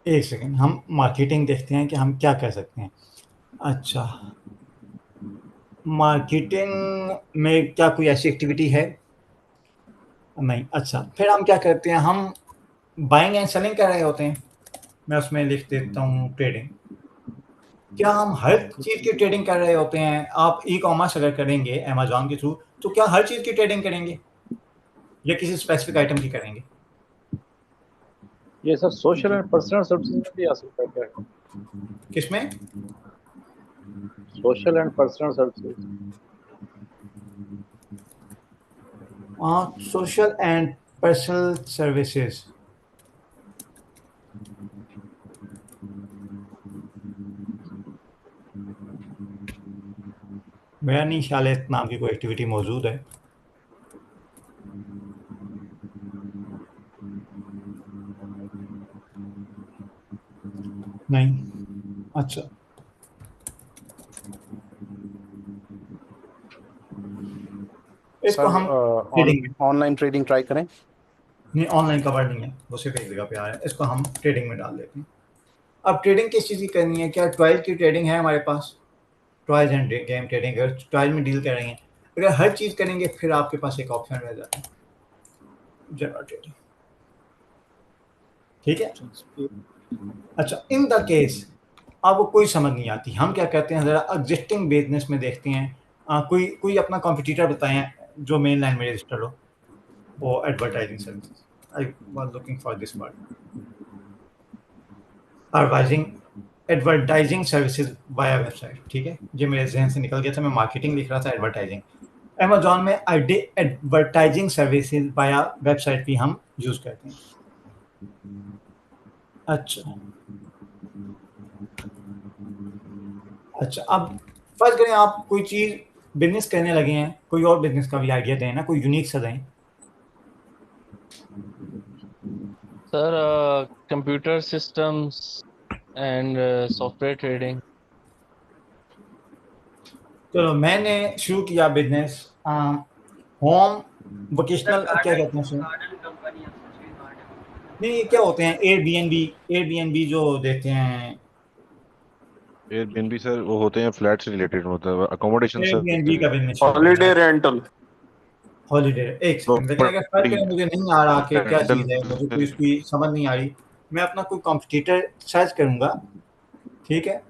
एक सेकंड, हम मार्केटिंग देखते हैं कि हम क्या कर सकते हैं। अच्छा, मार्केटिंग में क्या कोई ऐसी एक्टिविटी है? नहीं। अच्छा, फिर हम क्या करते हैं, हम बाइंग एंड सेलिंग कर रहे होते हैं। मैं उसमें लिख देता हूँ ट्रेडिंग। क्या हम हर चीज़ की ट्रेडिंग कर रहे होते हैं? आप ई कॉमर्स अगर करेंगे अमेजोन के थ्रू तो क्या हर चीज़ की ट्रेडिंग करेंगे या किसी स्पेसिफिक आइटम की करेंगे? ये sir social and personal services में भी आ सकता है क्या? किसमें? Social and personal services. Social and personal services, मेरा नहीं ख्याल है नाम की कोई एक्टिविटी मौजूद है। नहीं। अच्छा, इसको हम ऑनलाइन ट्रेडिंग ट्राई करें। नहीं, ऑनलाइन कवर नहीं है, वो सिर्फ एक जगह पे आ रहा है। इसको हम ट्रेडिंग में डाल देते हैं। अब ट्रेडिंग किस चीज़ की करनी है? क्या ट्रायल की ट्रेडिंग है हमारे पास? ट्रायल्स एंड गेम ट्रेडिंग, अगर ट्रायल में डील कर रहे हैं, अगर हर चीज़ करेंगे फिर आपके पास एक ऑप्शन रह जाता है, जनरल ट्रेडिंग, ठीक है। अच्छा, इन द केस आपको कोई समझ नहीं आती, हम क्या कहते हैं, ज़रा एग्जिस्टिंग बिजनेस में देखते हैं। कोई अपना कॉम्पिटिटर बताएं जो मेन लाइन में रजिस्टर्ड हो, वो advertising services. I was looking for this word, advertising services via website, ठीक है। ये मेरे जहन से निकल गया था, मैं मार्केटिंग लिख रहा था, एडवर्टाइजिंग। अमेजोन में एडवर्टाइजिंग सर्विसेज वाया वेबसाइट भी हम यूज़ करते हैं। अच्छा, अब फर्ज करें आप कोई चीज़ बिजनेस करने लगे हैं, कोई और बिजनेस का भी आइडिया दें ना, कोई यूनिक सा दें। Sir computer systems and software trading. चलो, मैंने शुरू किया बिजनेस होम वोकेशनल, क्या कहते हैं सर? नहीं, क्या होते हैं एयरबीएनबी जो देते हैं। एयरबीएनबी सर वो होते हैं फ्लैट से रिलेटेड, होता है अकोमोडेशन एयरबीएनबी का बिजनेस, हॉलीडे रेंटल। हॉलीडे, एक सेकंड, लेकिन अगर फर्क करें, मुझे नहीं आ रहा कि क्या चीज़ है, मुझे कोई इसकी समझ नहीं आ रही। मैं अपना कोई कॉम्पिटिटर सर्च करूंगा, ठीक है,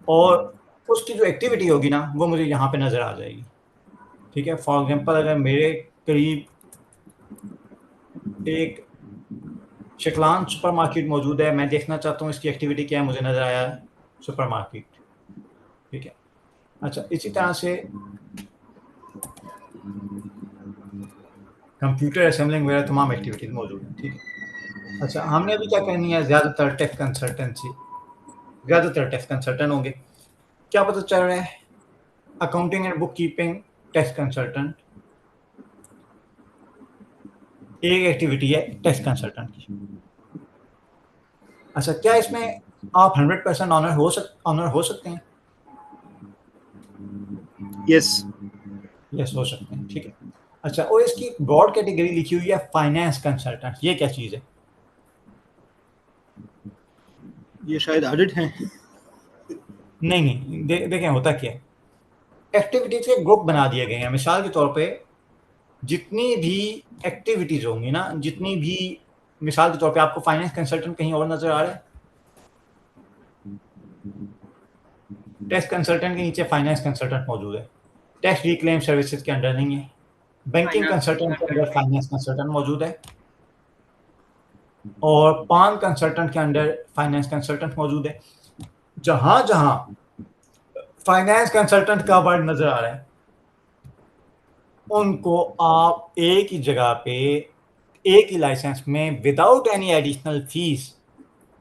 और उसकी जो एक्टिविटी होगी ना वो मुझे यहाँ पे नज़र आ जाएगी, ठीक है। फॉर एग्जांपल, अगर मेरे करीब एक शिकलान सुपरमार्केट मौजूद है, मैं देखना चाहता हूँ इसकी एक्टिविटी क्या है, मुझे नज़र आया है सुपरमार्केट, ठीक है। अच्छा, इसी तरह से कंप्यूटर असेंबलिंग वगैरह तमाम एक्टिविटीज मौजूद हैं, ठीक है। अच्छा, हमने अभी क्या करनी है, ज़्यादातर टेक कंसल्टेंसी, ज़्यादातर टेक कंसल्टेंट होंगे। क्या पता चल रहा है, accounting and book keeping test consultant एक एक्टिविटी है टेस्ट कंसल्टेंट की। अच्छा, क्या इसमें आप 100% ऑनर हो सकते हैं? यस हो सकते हैं, ठीक है। अच्छा, और इसकी ब्रॉड कैटेगरी लिखी हुई है फाइनेंस कंसल्टेंट, ये क्या चीज़ है? ये शायद ऑडिट है। नहीं, देखें होता क्या है, एक्टिविटीज के ग्रुप बना दिए गए हैं। मिसाल के तौर पे जितनी भी एक्टिविटीज होंगी ना, जितनी भी, मिसाल के तौर पे आपको फाइनेंस कंसल्टेंट कहीं और नजर आ रहा है? टेस्ट कंसल्टेंट के नीचे फाइनेंस कंसल्टेंट मौजूद है, टैक्स रिक्लेम सर्विसेज के अंडर नहीं है, बैंकिंग कंसल्टेंट के अंदर फाइनेंस कंसल्टेंट मौजूद है, और पान कंसल्टेंट के अंडर फाइनेंस कंसल्टेंट मौजूद है। जहां जहां फाइनेंस कंसल्टेंट का वर्ड नजर आ रहा है, उनको आप एक ही जगह पे एक ही लाइसेंस में without any additional fees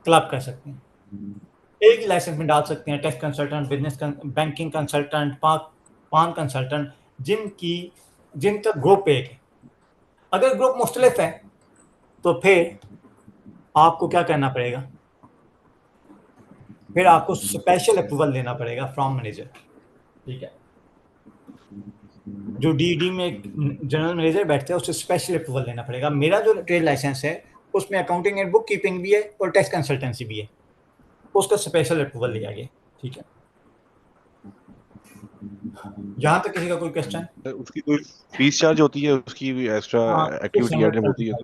club कर सकते हैं, एक ही लाइसेंस में डाल सकते हैं। Tax consultant, business banking consultant, पान कंसल्टेंट, जिनका ग्रुप एक है। अगर ग्रुप मुख्तलिफ है तो फिर आपको क्या करना पड़ेगा, फिर आपको स्पेशल अप्रूवल लेना पड़ेगा फ्रॉम मैनेजर, ठीक है। जो डीडी में जनरल मैनेजर बैठते हैं उससे स्पेशल अप्रूवल लेना पड़ेगा। मेरा जो ट्रेड लाइसेंस है उसमें अकाउंटिंग एंड बुक कीपिंग भी है और टैक्स कंसल्टेंसी भी है, उसका स्पेशल अप्रूवल लिया गया, ठीक है। यहाँ तक किसी का कोई क्वेश्चन? उसकी कोई फीस चार्ज होती है, उसकी भी एक्स्ट्रा एक्टिविटी ऐड होती है?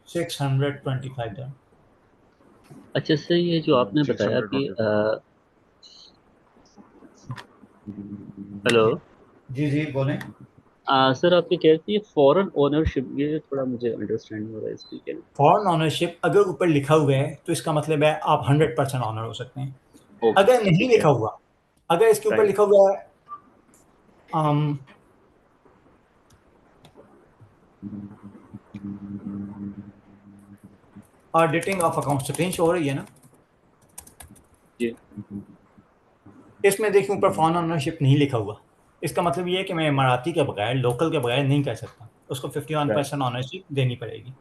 625। अच्छा सर, ये जो आपने बताया कि हेलो जी बोलें। सर, आपने कह रहे थे फॉरेन ओनरशिप, ये थोड़ा मुझे अंडरस्टैंड नहीं हो रहा है इसकी क्या? फॉरेन ओनरशिप अगर ऊपर लिखा हुआ है तो इसका मतलब है आप 100% ऑनर हो सकते हैं। अगर नहीं लिखा हुआ, अगर इसके ऊपर लिखा हुआ है auditing of account, screen show हो रही है ना जी, इसमें देखिए ऊपर फॉरेन ओनरशिप नहीं लिखा हुआ, इसका मतलब ये है कि मैं इमाराती के बगैर, लोकल के बगैर नहीं कर सकता, उसको 51% ऑनरशिप देनी पड़ेगी।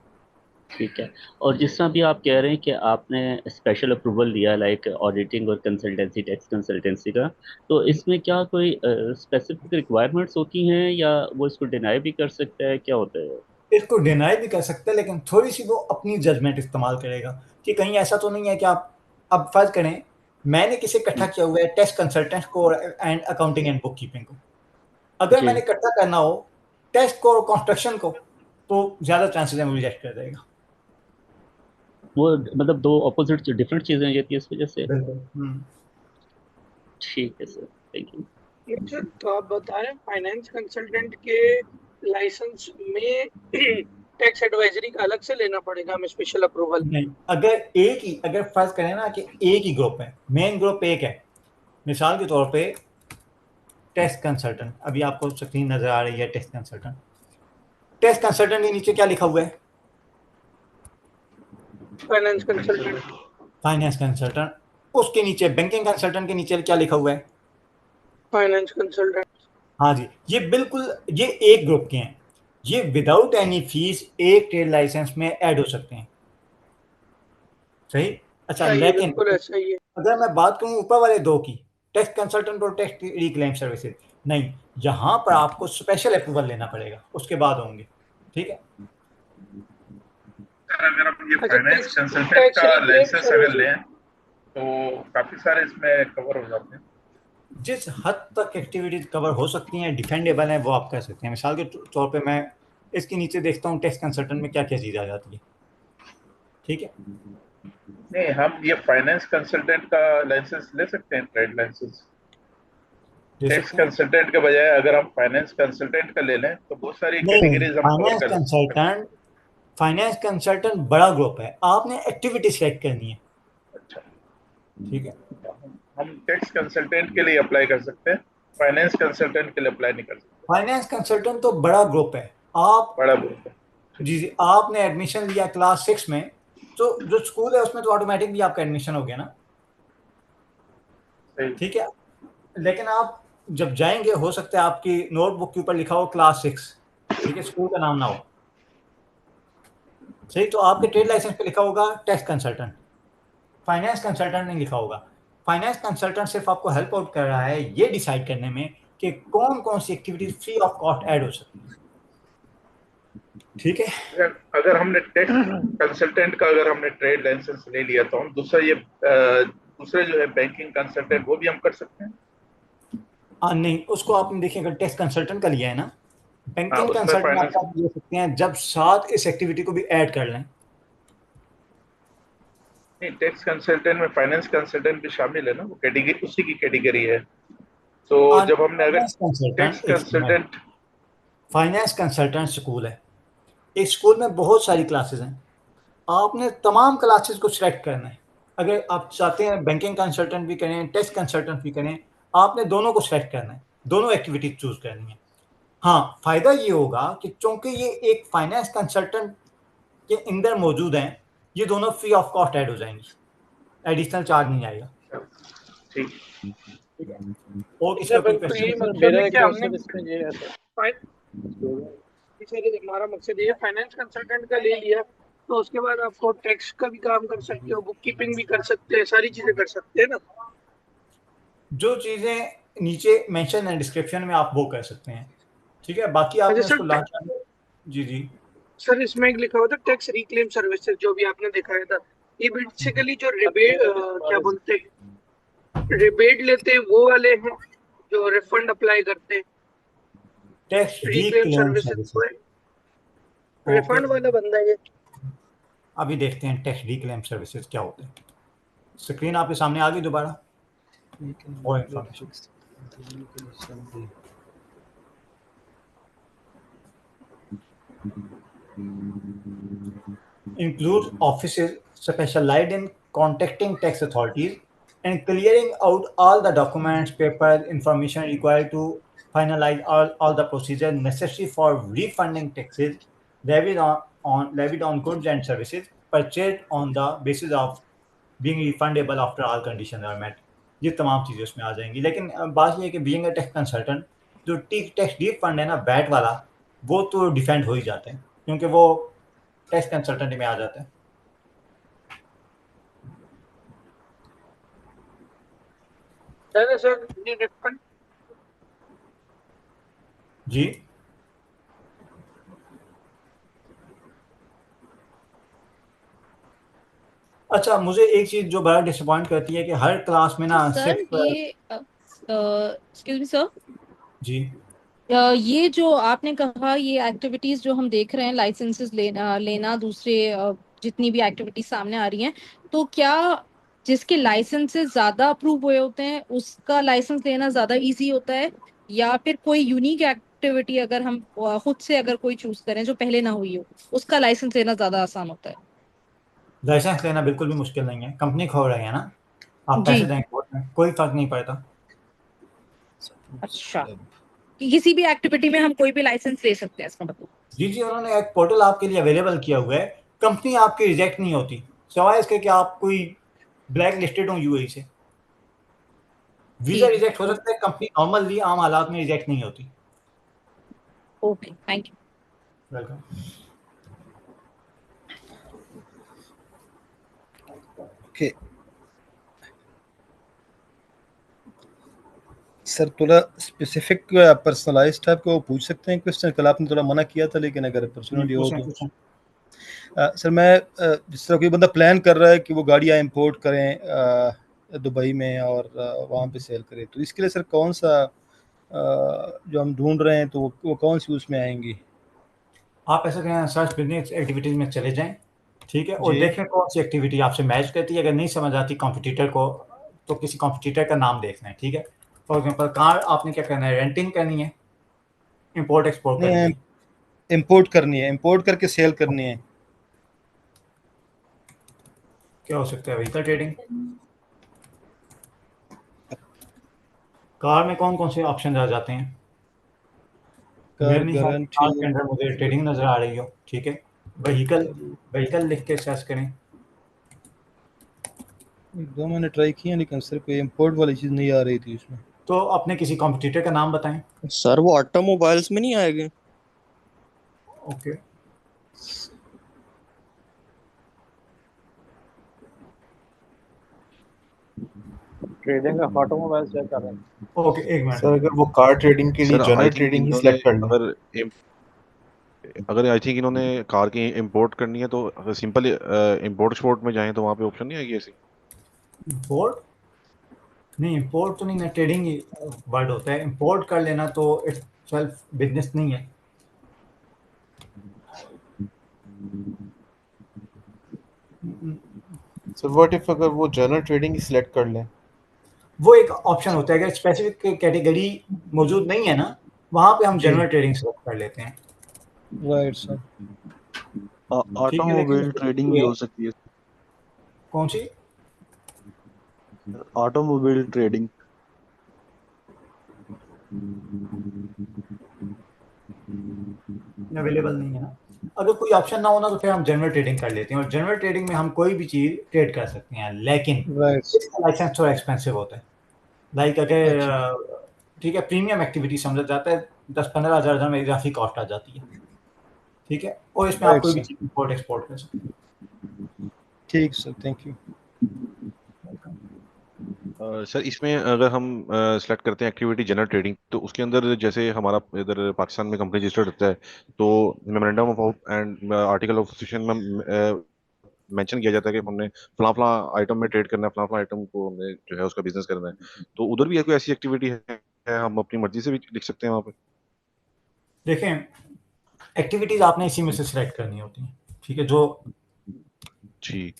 ठीक है। और जिस तरह भी आप कह रहे हैं कि आपने स्पेशल अप्रूवल लिया लाइक ऑडिटिंग और कंसल्टेंसी, टैक्स कंसल्टेंसी का, तो इसमें क्या कोई स्पेसिफिक रिक्वायरमेंट्स होती हैं या वो इसको डिनाई भी कर सकता है, क्या होता है? इसको डिनाई भी कर सकते हैं, लेकिन थोड़ी सी वो अपनी जजमेंट इस्तेमाल करेगा कि कहीं ऐसा तो नहीं है कि आप, अब फर्ज करें मैंने किसे इकट्ठा किया हुआ है, टेस्ट कंसल्टेंट को and accounting and book keeping को, अगर मैंने इकट्ठा करना हो टेस्ट को और कंस्ट्रक्शन को, तो ज्यादा चांसेस है वो रिजेक्ट कर देगा। वो मतलब दो ऑपोजिट डिफरेंट चीजें हो जाती है इस वजह से। ठीक है सर, थैंक यू। तो आप बता रहे हैं फाइनेंस कंसल्टेंट के लाइसेंस में टैक्स एडवाइजरी का अलग से लेना पड़ेगा, हमें स्पेशल अप्रूवल? नहीं, अगर फर्ज करें ना कि एक ही ग्रुप है, मेन ग्रुप एक है, मिसाल के तौर पे टेस्ट कंसल्टेंट, अभी आपको स्क्रीन नजर आ रही है टेस्ट कंसल्टेंट, टेस्ट कंसल्टेंट के नीचे क्या लिखा हुआ है? Finance consultant. फाइनेंस कंसल्टेंट, उसके नीचे बैंकिंग कंसल्टेंट के नीचे क्या लिखा हुआ है? Finance consultant. हाँ जी, ये बिल्कुल, ये एक ग्रुप के हैं, ये विदाउट एनी फीस एक ट्रेड लाइसेंस में ऐड हो सकते हैं, सही। अच्छा, लेकिन अगर मैं बात करूं ऊपर वाले दो की, टैक्स कंसल्टेंट और टैक्स रिक्लेम सर्विसेज, नहीं, यहाँ पर आपको स्पेशल अप्रूवल लेना पड़ेगा, उसके बाद होंगे, ठीक है। अगर आप ये फाइनेंस कंसल्टेंट का लाइसेंस अगर लें तो काफी सारे इसमें कवर हो जाते हैं। जिस हद तक एक्टिविटीज कवर हो सकती हैं, डिफेंडेबल हैं, वो आप कर सकते हैं। मिसाल के तौर पे मैं इसके नीचे देखता हूँ टैक्स कंसल्टेंट में क्या क्या चीज़ आ जाती है, ठीक है। नहीं, हम ये फाइनेंस कंसल्टेंट का लाइसेंस ले सकते हैं, ट्रेड लाइसेंस। टैक्स कंसल्टेंट के बजाय अगर हम फाइनेंस कंसल्टेंट का ले लें तो बहुत सारी कैटेगरीज हम कवर कर सकते हैं। फाइनेंस कंसल्टेंट बड़ा ग्रुप है, आपने एक्टिविटी सेलेक्ट करनी है। अच्छा, ठीक है, हम टैक्स कंसल्टेंट के लिए अप्लाई कर सकते हैं, फाइनेंस कंसल्टेंट के लिए अप्लाई नहीं कर सकते। फाइनेंस कंसल्टेंट तो बड़ा ग्रुप है। आप बड़ा ग्रुप है, जी आपने एडमिशन लिया क्लास 6 में, तो जो स्कूल है उसमें तो ऑटोमेटिकली आपका एडमिशन हो गया ना। ठीक है, लेकिन आप जब जाएंगे हो सकता है आपकी नोटबुक के ऊपर लिखा हो क्लास 6, ठीक है, स्कूल का नाम ना हो, सही, तो आपके ट्रेड लाइसेंस पे लिखा होगा टैक्स कंसल्टेंट, फाइनेंस कंसल्टेंट नहीं लिखा होगा। फाइनेंस कंसल्टेंट सिर्फ आपको हेल्प आउट कर रहा है ये डिसाइड करने में कि कौन कौन सी activities free of cost add हो सकती है। ठीक है, अगर हमने टैक्स कंसल्टेंट का अगर हमने ट्रेड लाइसेंस ले लिया तो हम दूसरे जो है बैंकिंग कंसल्टेंट वो भी हम कर सकते हैं? नहीं, उसको आपने देखिए अगर टैक्स कंसल्टेंट का लिया है ना, बैंकिंग उसमें कंसल्टेंट फाइनेंस आप ले सकते हैं जब साथ इस एक्टिविटी को भी ऐड कर लें। नहीं, टैक्स कंसल्टेंट में फाइनेंस कंसल्टेंट भी शामिल है ना, वो कैटेगरी उसी की कैटेगरी है। तो जब हमने अगर tax consultant, finance consultant school है, एक स्कूल में बहुत सारी क्लासेस हैं, आपने तमाम क्लासेस को सिलेक्ट करना है। अगर आप चाहते हैं बैंकिंग कंसल्टेंट भी करें, टैक्स कंसल्टेंट भी करें, आपने दोनों को सिलेक्ट करना है, दोनों एक्टिविटी चूज करनी है। हाँ, फायदा ये होगा कि चूंकि ये एक फाइनेंस कंसल्टेंट के अंदर मौजूद हैं, ये दोनों फ्री ऑफ कॉस्ट ऐड हो जाएंगी, एडिशनल चार्ज नहीं आएगा। ठीक, और किसी का कोई तो क्वेश्चन? ये मतलब है कि हमने हमारा मकसद ये फाइनेंस कंसल्टेंट का ले लिया तो उसके बाद आपको टैक्स का भी काम कर सकते हो, बुक कीपिंग भी कर सकते हैं, सारी चीजें कर सकते हैं ना। जो चीजें नीचे मेंशन है डिस्क्रिप्शन में आप वो कर सकते हैं। ठीक है, बाकी आपने उसको लास्ट, जी जी सर इसमें एक लिखा हुआ था टैक्स रिक्लेम सर्विसेज, जो भी आपने दिखाया था, ये बेसिकली जो रिबेट क्या बोलते हैं, रिबेट लेते हैं वो वाले हैं जो रिफंड अप्लाई करते हैं। टैक्स रिक्लेम सर्विसेज रिफंड वाला बंदा है ये। अभी देखते हैं टैक्स रिक्लेम सर्विसेज क्या होते हैं। स्क्रीन आपके सामने आ गई दोबारा, और information includes offices specialized in contacting tax authorities and clearing out all the documents, papers, information required to finalize all the procedures necessary for refunding taxes levied on goods and services purchased on the basis of being refundable after all conditions are met. ये तमाम चीज़ें उसमें आ जाएंगी। लेकिन बात ये है कि बीइंग अ टैक्स कंसल्टेंट, जो टैक्स रिफंड है ना बैट वाला, वो तो डिफेंड हो ही जाते हैं क्योंकि वो टैक्स कंसल्टेंट में आ जाता है। सर ये रिफंड जी अच्छा, मुझे एक चीज जो बड़ा डिसअपॉइंट करती है कि हर क्लास में ना सर सिर्फ ये एक्सक्यूज मी सर, जी ये जो आपने कहा ये एक्टिविटीज जो हम देख रहे हैं, लाइसेंसेस लेना दूसरे जितनी भी एक्टिविटीज सामने आ रही हैं, तो क्या जिसके लाइसेंसेस ज्यादा अप्रूव हुए होते हैं उसका लाइसेंस लेना ज्यादा इजी होता है, या फिर कोई यूनिक एक्टिविटी अगर हम खुद से अगर कोई चूज करें जो पहले ना हुई हो उसका लाइसेंस लेना ज्यादा आसान होता है? लाइसेंस लेना बिल्कुल भी मुश्किल नहीं है, कंपनी खोल रही है ना, आप पैसे देंगे कोई फर्क नहीं पड़ता। अच्छा, किसी भी एक्टिविटी में हम कोई भी लाइसेंस ले सकते हैं इसका मतलब? जी जी, उन्होंने एक पोर्टल आपके लिए अवेलेबल किया हुआ है, कंपनी आपकी रिजेक्ट नहीं होती सिवाय इसके कि आप कोई ब्लैक लिस्टेड हो यूएई से। वीजा रिजेक्ट हो सकता है, कंपनी नॉर्मली आम हालात में रिजेक्ट नहीं होती। Okay, thank you. Welcome. Okay sir, थोड़ा स्पेसिफिक पर्सनलाइज टाइप को पूछ सकते हैं क्वेश्चन? कल आपने थोड़ा मना किया था, लेकिन अगर पर्सनली हो तो सर मैं जिस तरह कोई बंदा प्लान कर रहा है कि वो गाड़ियाँ इंपोर्ट करें दुबई में और वहाँ पे सेल करें, तो इसके लिए सर कौन सा जो हम ढूंढ रहे हैं तो वो कौन सी उसमें आएंगी? आप ऐसा करें, सर्च बिजनेस एक्टिविटीज में चले जाएं, ठीक है, और देखें कौन सी एक्टिविटी आपसे मैच करती है। अगर नहीं समझ आती कॉम्पिटिटर को तो किसी कॉम्पिटिटर का नाम देखना है, ठीक है। फॉर एग्जांपल कार आपने क्या करना है, रेंटिंग करनी है, इंपोर्ट एक्सपोर्ट करनी है। इंपोर्ट करनी है, इंपोर्ट करके सेल करनी है। क्या हो सकता है? Vehicle trading. कार में कौन कौन से ऑप्शन आ जाते हैं? मेरे नहीं ख्याल कार के अंदर मुझे ट्रेडिंग नजर आ रही हो। ठीक है, व्हीकल व्हीकल लिख के सर्च करें। दो मैंने ट्राई किया लेकिन सर कोई इंपोर्ट वाली चीज नहीं आ रही थी इसमें। तो अपने किसी कॉम्पिटिटर का नाम बताएं। सर वो ऑटोमोबाइल्स में नहीं आएगी? ओके, ट्रेडिंग का ऑटोमोबाइल चेक कर रहे हैं। ओके, एक मिनट। सर अगर वो कार ट्रेडिंग के लिए sir I general think trading ही इन्होंने सिलेक्ट कर लें। अगर आई थिंक इन्होंने कार की इंपोर्ट करनी है तो अगर सिंपल इंपोर्ट एक्सपोर्ट में जाएं तो वहाँ पे ऑप्शन नहीं आएगी ऐसी? इंपोर्ट नहीं, इंपोर्ट तो नहीं है, ट्रेडिंग ही वर्ड होता है। इंपोर्ट कर लेना तो इट्स सेल्फ बिजनेस नहीं है। सर व्हाट इफ अगर वो जनरल ट्रेडिंग ही सिलेक्ट कर लें? वो एक ऑप्शन होता है, अगर स्पेसिफिक कैटेगरी मौजूद नहीं है ना, वहाँ पे हम जनरल ट्रेडिंग सेलेक्ट कर लेते हैं। Right sir. ऑटोमोबाइल ट्रेडिंग भी हो सकती है। कौन सी? Automobile trading. अवेलेबल नहीं है ना। अगर कोई ऑप्शन ना हो ना तो फिर हम जनरल ट्रेडिंग कर लेते हैं, और जनरल ट्रेडिंग में हम कोई भी चीज ट्रेड कर सकते हैं, लेकिन इसका लाइसेंस थोड़ा एक्सपेंसिव होता है। लाइक अगर ठीक है, प्रीमियम एक्टिविटी समझा जाता है, 10-15 हज़ार में इजाफी कॉस्ट आ जाती है। ठीक है, और इसमें आप कोई भी चीज इंपोर्ट एक्सपोर्ट कर सकते हैं। ठीक सर, थैंक यू। सर इसमें अगर हम सेलेक्ट करते हैं एक्टिविटी जनरल ट्रेडिंग, तो उसके अंदर जैसे हमारा इधर पाकिस्तान में कंपनी रजिस्टर्ड होता है तो memorandum of and article of association में मेंशन किया जाता है कि हमने फला फला आइटम में ट्रेड करना है, फला फला आइटम को हमने जो है उसका बिजनेस करना है। तो उधर भी कोई ऐसी एक्टिविटी है हम अपनी मर्जी से भी लिख सकते हैं वहाँ पे? देखें, एक्टिविटीज आपने इसी में से सिलेक्ट करनी होती हैं। ठीक है, जो जी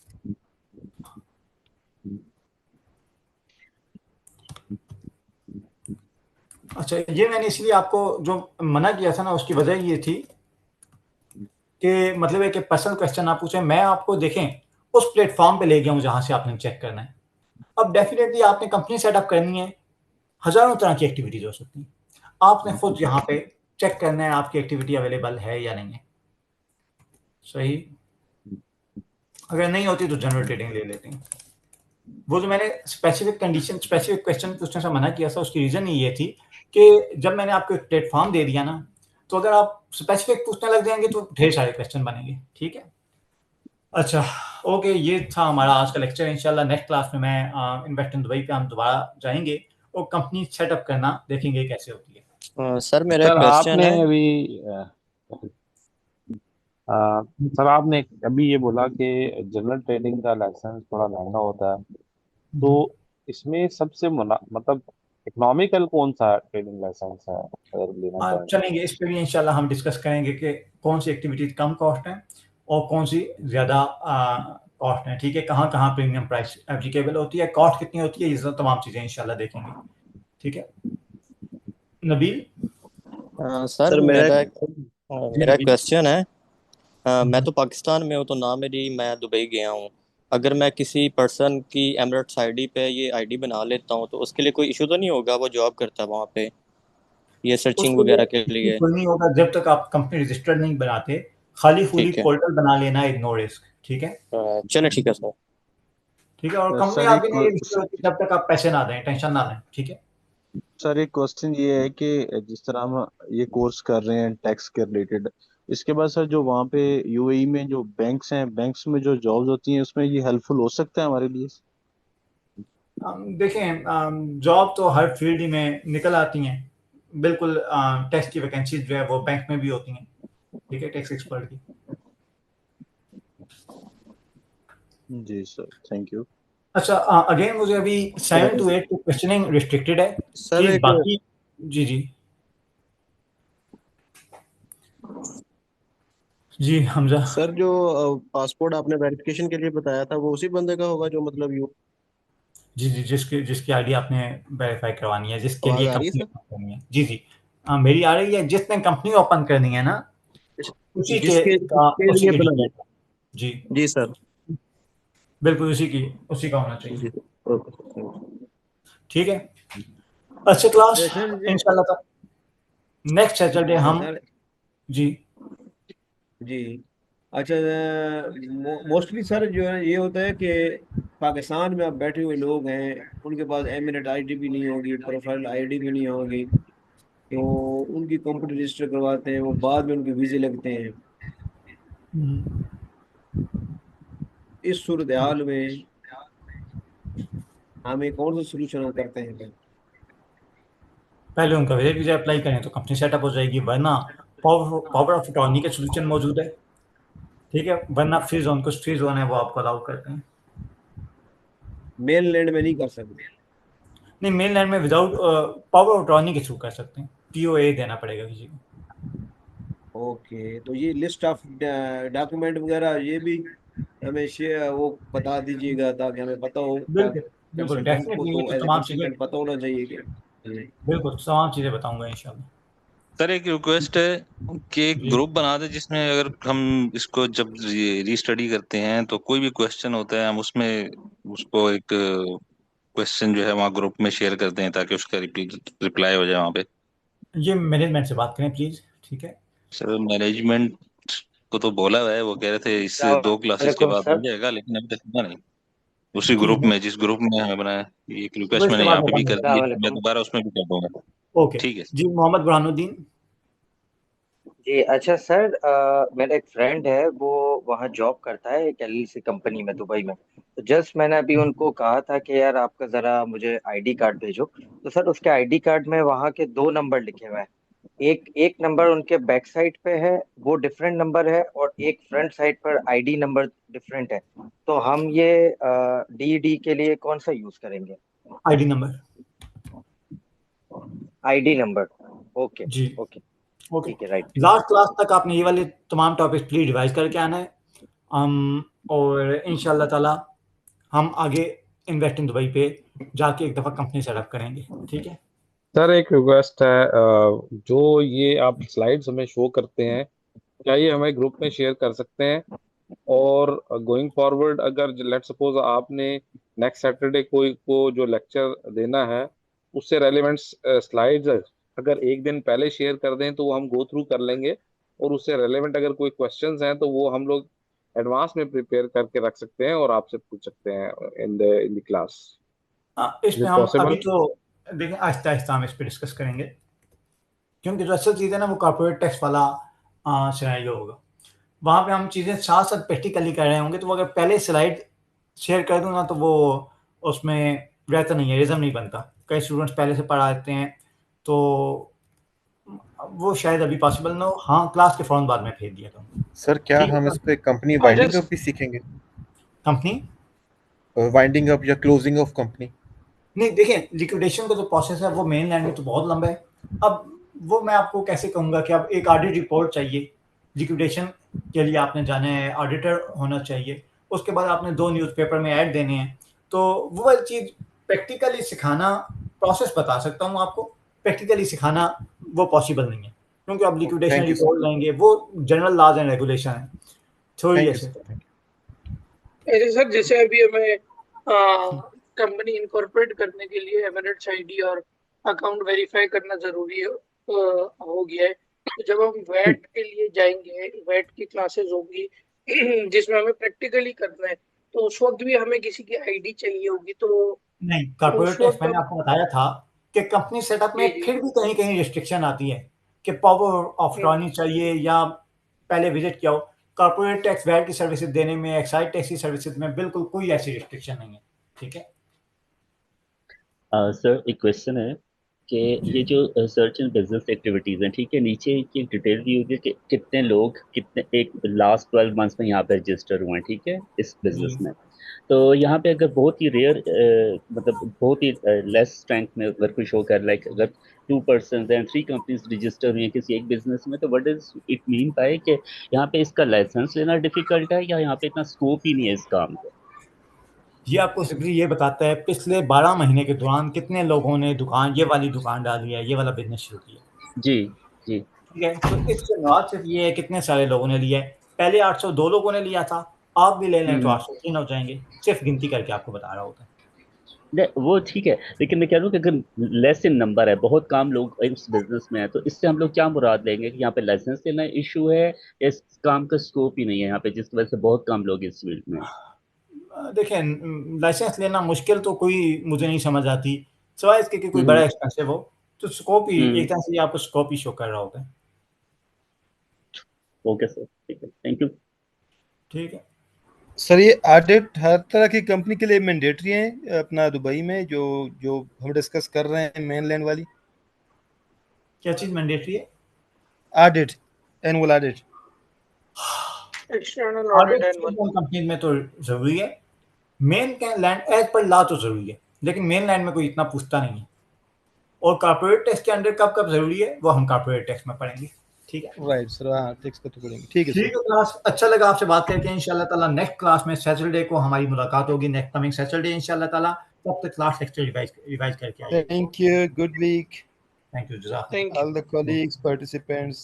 अच्छा, ये मैंने इसलिए आपको जो मना किया था ना, उसकी वजह ये थी कि मतलब है कि पर्सनल क्वेश्चन आप पूछें, मैं आपको देखें उस प्लेटफॉर्म पे ले गया हूँ जहां से आपने चेक करना है। अब डेफिनेटली आपने कंपनी सेटअप करनी है, हजारों तरह की एक्टिविटीज हो सकती हैं। आपने खुद यहाँ पे चेक करना है आपकी एक्टिविटी अवेलेबल है या नहीं है। सही, अगर नहीं होती तो जनरल ट्रेडिंग ले लेते हैं। वो जो मैंने स्पेसिफिक कंडीशन स्पेसिफिक क्वेश्चन पूछने से मना किया था, उसकी रीजन ये थी कि जब मैंने आपको एक प्लेटफॉर्म दे दिया ना, तो अगर आप स्पेसिफिक पूछने लग जाएंगे तो ढेर सारे क्वेश्चन बनेंगे। ठीक है, अच्छा ओके, ये था हमारा आज का लेक्चर। इंशाल्लाह नेक्स्ट क्लास में मैं इन्वेस्ट इन दुबई पे हम दोबारा जाएंगे और कंपनी सेटअप करना देखेंगे कैसे होती है। सर मेरा सर क्वेश्चन आपने है। अभी सर आपने अभी ये बोला कि जनरल ट्रेडिंग का लाइसेंस थोड़ा महंगा होता है, तो इसमें सबसे मतलब इकोनॉमिकल कौन सा ट्रेडिंग लाइसेंस है अगर लेना चाहें? चलेंगे, इस पे भी इंशाल्लाह हम डिस्कस करेंगे कि कौन सी एक्टिविटीज कम कॉस्ट है और कौन सी ज्यादा कॉस्ट है। ठीक है, कहाँ कहाँ प्रीमियम प्राइस एप्लीकेबल होती है, कॉस्ट कितनी होती है, ये सब तमाम चीजें इंशाल्लाह देखेंगे। ठीक है नबील। सर मेरा जी, क्वेश्चन है। मैं तो पाकिस्तान में हूँ, तो ना मैं दुबई गया हूँ। अगर मैं किसी पर्सन की एमिरेट्स आईडी पे ये आईडी बना लेता हूँ तो उसके लिए कोई इशू तो नहीं होगा? वो जॉब करता है वहाँ पे, ये सर्चिंग उसके लिए वगैरह के लिए। कोई नहीं होगा जब तक आप कंपनी रजिस्टर्ड नहीं बनाते। खाली फुली ठीक है, पोर्टल बना लेना है, नो रिस्क। ठीक है, चले ठीक है सर। ठीक है, और कंपनी सर आपके लिए रजिस्टर होती है जब तक आप पैसे ना दें, टेंशन ना लें। ठीक है, सर एक क्वेश्चन ये है कि जिस तरह हम ये कोर्स कर रहे हैं टैक्स के रिलेटेड, इसके बाद सर जो वहाँ पे यूएई में जो बैंक्स हैं, बैंक्स में जो जॉब्स होती हैं उसमें ये हेल्पफुल हो सकता है हमारे लिए? देखें जॉब तो हर फील्ड में निकल आती हैं। बिल्कुल, टैक्स की वैकेंसीज जो है वो बैंक में भी होती हैं। ठीक है, टैक्स एक्सपर्ट की। जी सर, थैंक यू। अच्छा, अगेन मुझे अभी 7 to 8 क्वेश्चनिंग रिस्ट्रिक्टेड है सर कि एक बाकी। जी जी जी हमजा। सर जो पासपोर्ट आपने वेरिफिकेशन के लिए बताया था वो उसी बंदे का होगा जो मतलब यू जी जी, जिसकी जिसकी आईडी आपने वेरीफाई करवानी है, जिसके आवाज लिए आ रही है कंपनी सर? ओपन करनी है। जी जी, मेरी आ रही है। जिसने कंपनी ओपन करनी है ना, उसी के जिसके उसी लिए के बनाना लिए। जी जी सर। बिल्कुल उसी का होना चाहिए। ठीक है, अच्छा क्लास, इंशाल्लाह नेक्स्ट सैटरडे हम जी अच्छा, मोस्टली सर जो है ये होता है कि पाकिस्तान में अब बैठे हुए लोग हैं, उनके पास एमिरेट आईडी भी नहीं होगी, प्रोफाइल आईडी भी नहीं होगी, तो उनकी कंपनी रजिस्टर करवाते हैं, वो बाद में उनके वीजे लगते हैं। इस सूरत हाल में हम एक कौन सा सोल्यूशन करते हैं? पहले उनका विजिट वीजा अप्लाई करें तो कंपनी सेटअप हो जाएगी, वरना पावर ऑफ अटॉर्नी का सोल्यूशन मौजूद है। ठीक है, वरना फ्री जोन, कुछ फ्री जोन है वो आपको अलाउ करते हैं। मेन लैंड में नहीं कर सकते? नहीं, मेन लैंड में विदाउट पावर ऑफ अटॉर्नी के थ्रू कर सकते हैं, पीओए देना पड़ेगा किसी को। ओके, तो ये लिस्ट ऑफ डॉक्यूमेंट वगैरह ये भी हमें वो बता दीजिएगा ताकि हमें पता हो। बिल्कुल डेफिनेटली, तो तमाम चीजें पता होना चाहिए कि बिल्कुल तमाम चीजें बताऊंगा इंशाल्लाह। सर एक रिक्वेस्ट है कि एक ग्रुप बना दे जिसमें अगर हम इसको जब रीस्टडी करते हैं तो कोई भी क्वेश्चन होता है हम उसमें उसको एक क्वेश्चन जो है वहाँ ग्रुप में शेयर करते हैं ताकि उसका रिप्लाई हो जाए वहाँ पे। ये मैनेजमेंट से बात करें प्लीज। ठीक है सर, मैनेजमेंट को तो बोला हुआ है, वो कह रहे थे इससे 2 क्लासेस के बाद बन जाएगा, लेकिन अभी तक हुआ नहीं। उसी ग्रुप में, जिस ग्रुप में हमें बनाया, एक रिक्वेस्ट मैंने यहाँ पे भी कर दी है, मैं दोबारा उसमें भी कर दूंगा। ओके, ठीक है जी। मोहम्मद बुरहानुद्दीन जी। अच्छा सर, मेरा एक फ्रेंड है, वो वहाँ जॉब करता है एक एलएलसी कंपनी में दुबई में। तो जस्ट मैंने अभी उनको कहा था कि यार आपका ज़रा मुझे आईडी कार्ड भेजो। तो सर उसके आईडी कार्ड में वहाँ के 2 नंबर लिखे हुए हैं। एक नंबर उनके बैक साइड पे है, वो डिफरेंट नंबर है, और एक फ्रंट साइड पर आईडी नंबर डिफरेंट है। तो हम ये डीडी के लिए कौन सा यूज करेंगे? ID number. ID number, okay जी ओके ओके, ठीक है, राइट। लास्ट क्लास तक आपने ये वाले तमाम टॉपिक्स प्लीज रिवाइज करके आना है। और इंशाल्लाह ताला हम आगे इन्वेस्ट इन दुबई पे जाके एक दफ़ा कंपनी सेटअप करेंगे। ठीक है सर, एक रिक्वेस्ट है, जो ये आप स्लाइड्स हमें शो करते हैं, क्या ये हमें ग्रुप में शेयर कर सकते हैं? और गोइंग फॉरवर्ड अगर लेट सपोज आपने नेक्स्ट सैटरडे को जो लेक्चर देना है उससे रेलिवेंट स्लाइड्स अगर एक दिन पहले शेयर कर दें तो वो हम गो थ्रू कर लेंगे, और उससे रेलिवेंट अगर कोई क्वेश्चंस हैं तो वो हम लोग एडवांस में प्रिपेयर करके रख सकते हैं और आपसे पूछ सकते हैं इन द क्लास। इसमें हम अभी तो देखें, आहिस्ता आहिस्ता हम इस पर डिस्कस करेंगे, क्योंकि जो असल चीज़ है ना वो कॉर्पोरेट टैक्स वाला सिनेरियो होगा। वहाँ पे हम चीज़ें साथ साथ प्रैक्टिकली कर रहे होंगे, तो अगर पहले स्लाइड शेयर कर दूँ ना तो वो उसमें रहता नहीं है, रिज्म नहीं बनता। कई स्टूडेंट्स पहले से पढ़ा देते हैं तो वो शायद अभी पॉसिबल ना हो। हाँ, क्लास के फौरन बाद में भेज दिया था। सर क्या हम इस पे कंपनी वाइंडिंग अप भी सीखेंगे? कंपनी वाइंडिंग अप या क्लोजिंग ऑफ कंपनी? नहीं, देखें लिक्विडेशन का जो प्रोसेस है वो मेन लैंड में तो बहुत लंबा है। अब वो मैं आपको कैसे कहूँगा कि अब एक ऑडिट रिपोर्ट चाहिए लिक्विडेशन के लिए, आपने जाना है, ऑडिटर होना चाहिए, उसके बाद आपने 2 न्यूज़पेपर में ऐड देने हैं। तो वो वाली चीज़ प्रैक्टिकली सिखाना, प्रोसेस बता सकता हूँ आपको, प्रैक्टिकली सिखाना वो पॉसिबल नहीं है, क्योंकि आप लिक्विडेशन रिपोर्ट लेंगे वो जनरल लॉज एंड रेगुलेशन है थोड़ी ऐसे। ऐसे सर जैसे अभी हमें कंपनी इनकॉर्पोरेट करने के लिए एमिरेट्स आईडी और अकाउंट वेरीफाई करना जरूरी हो गया है। तो जब हम वैट के लिए जाएंगे, वैट की क्लासेस होगी जिसमें हमें प्रैक्टिकली करना है, तो उस वक्त भी हमें किसी की आईडी चाहिए होगी। तो नहीं, कॉर्पोरेट टैक्स मैंने आपको बताया था कि कंपनी सेटअप में फिर भी कहीं कहीं रिस्ट्रिक्शन आती है कि पावर ऑफ अटॉर्नी चाहिए या पहले विजिट किया हो। कॉर्पोरेट टैक्स वैट की सर्विसेज देने में, एक्साइज टैक्स की सर्विसेज में बिल्कुल कोई ऐसी रिस्ट्रिक्शन नहीं है। ठीक है सर, एक क्वेश्चन है कि ये जो सर्च एंड बिजनेस एक्टिविटीज़ हैं, ठीक है, नीचे की डिटेल दी होगी कि कितने लोग कितने एक लास्ट 12 मंथ्स में यहाँ पे रजिस्टर हुए हैं, ठीक है, इस बिजनेस में। तो यहाँ पे अगर बहुत ही रेयर मतलब बहुत ही लेस स्ट्रेंथ में अगर कोई शो कर, लाइक अगर 2 पर्सन एंड 3 कंपनीज रजिस्टर हुई हैं किसी एक बिजनेस में, तो what does it mean by कि यहाँ पे इसका लाइसेंस लेना डिफिकल्ट है या यहाँ पे इतना स्कोप ही नहीं है इस काम का? ये आपको सिंपली ये बताता है पिछले 12 महीने के दौरान कितने लोगों ने ये वाली दुकान डाली है, ये वाला बिजनेस शुरू किया। जी ठीक है, तो इससे नॉट सिर्फ ये है कितने सारे लोगों ने लिया है। पहले 802 लोगों ने लिया था, आप भी ले लें तो आप शौकीन हो जाएंगे। सिर्फ गिनती करके आपको बता रहा होता है। वो ठीक है, लेकिन मैं कह रहा हूँ कि अगर लेस इन नंबर है, बहुत कम लोग इस बिजनेस में है, तो इससे हम लोग क्या मुराद लेंगे कि यहाँ पे लाइसेंस लेना इशू है या इस काम का स्कोप ही नहीं है यहाँ पे, जिसकी वजह से बहुत कम लोग इस फील्ड में हैं? देखें, लाइसेंस लेना मुश्किल तो कोई मुझे नहीं समझ आती, सिवाय इसके कि कोई बड़ा एक्सपेंसिव हो, तो स्कोप ही एक तरह से आपको स्कोप ही शो कर रहा होता है। ओके सर, ठीक है, थैंक यू। ठीक है सर, ये ऑडिट हर तरह की कंपनी के लिए मैंडेटरी है अपना दुबई में, जो जो हम डिस्कस कर रहे हैं मेनलैंड वाली? क्या चीज मैंडेटरी है? Audit, annual audit. External audit audit company में तो जरूरी है, mainland as per law तो जरूरी है, लेकिन मेन लैंड में कोई इतना पूछता नहीं है। और कॉर्पोरेट टैक्स के अंडर कब कब जरूरी है वो हम कॉर्पोरेट टैक्स में पढ़ेंगे। ठीक है, राइट सर, हाँ टैक्स का तो पढ़ेंगे। ठीक है सर, क्लास अच्छा लगा आपसे बात करके। इंशाल्लाह ताला नेक्स्ट क्लास में सैटरडे को हमारी मुलाकात होगी, नेक्स्ट कमिंग सैटरडे इंशाल्लाह ताला। तब तक क्लास लेक्चर रिवाइज करके आइए। Thank you, good week. Thank you, all the colleagues, participants.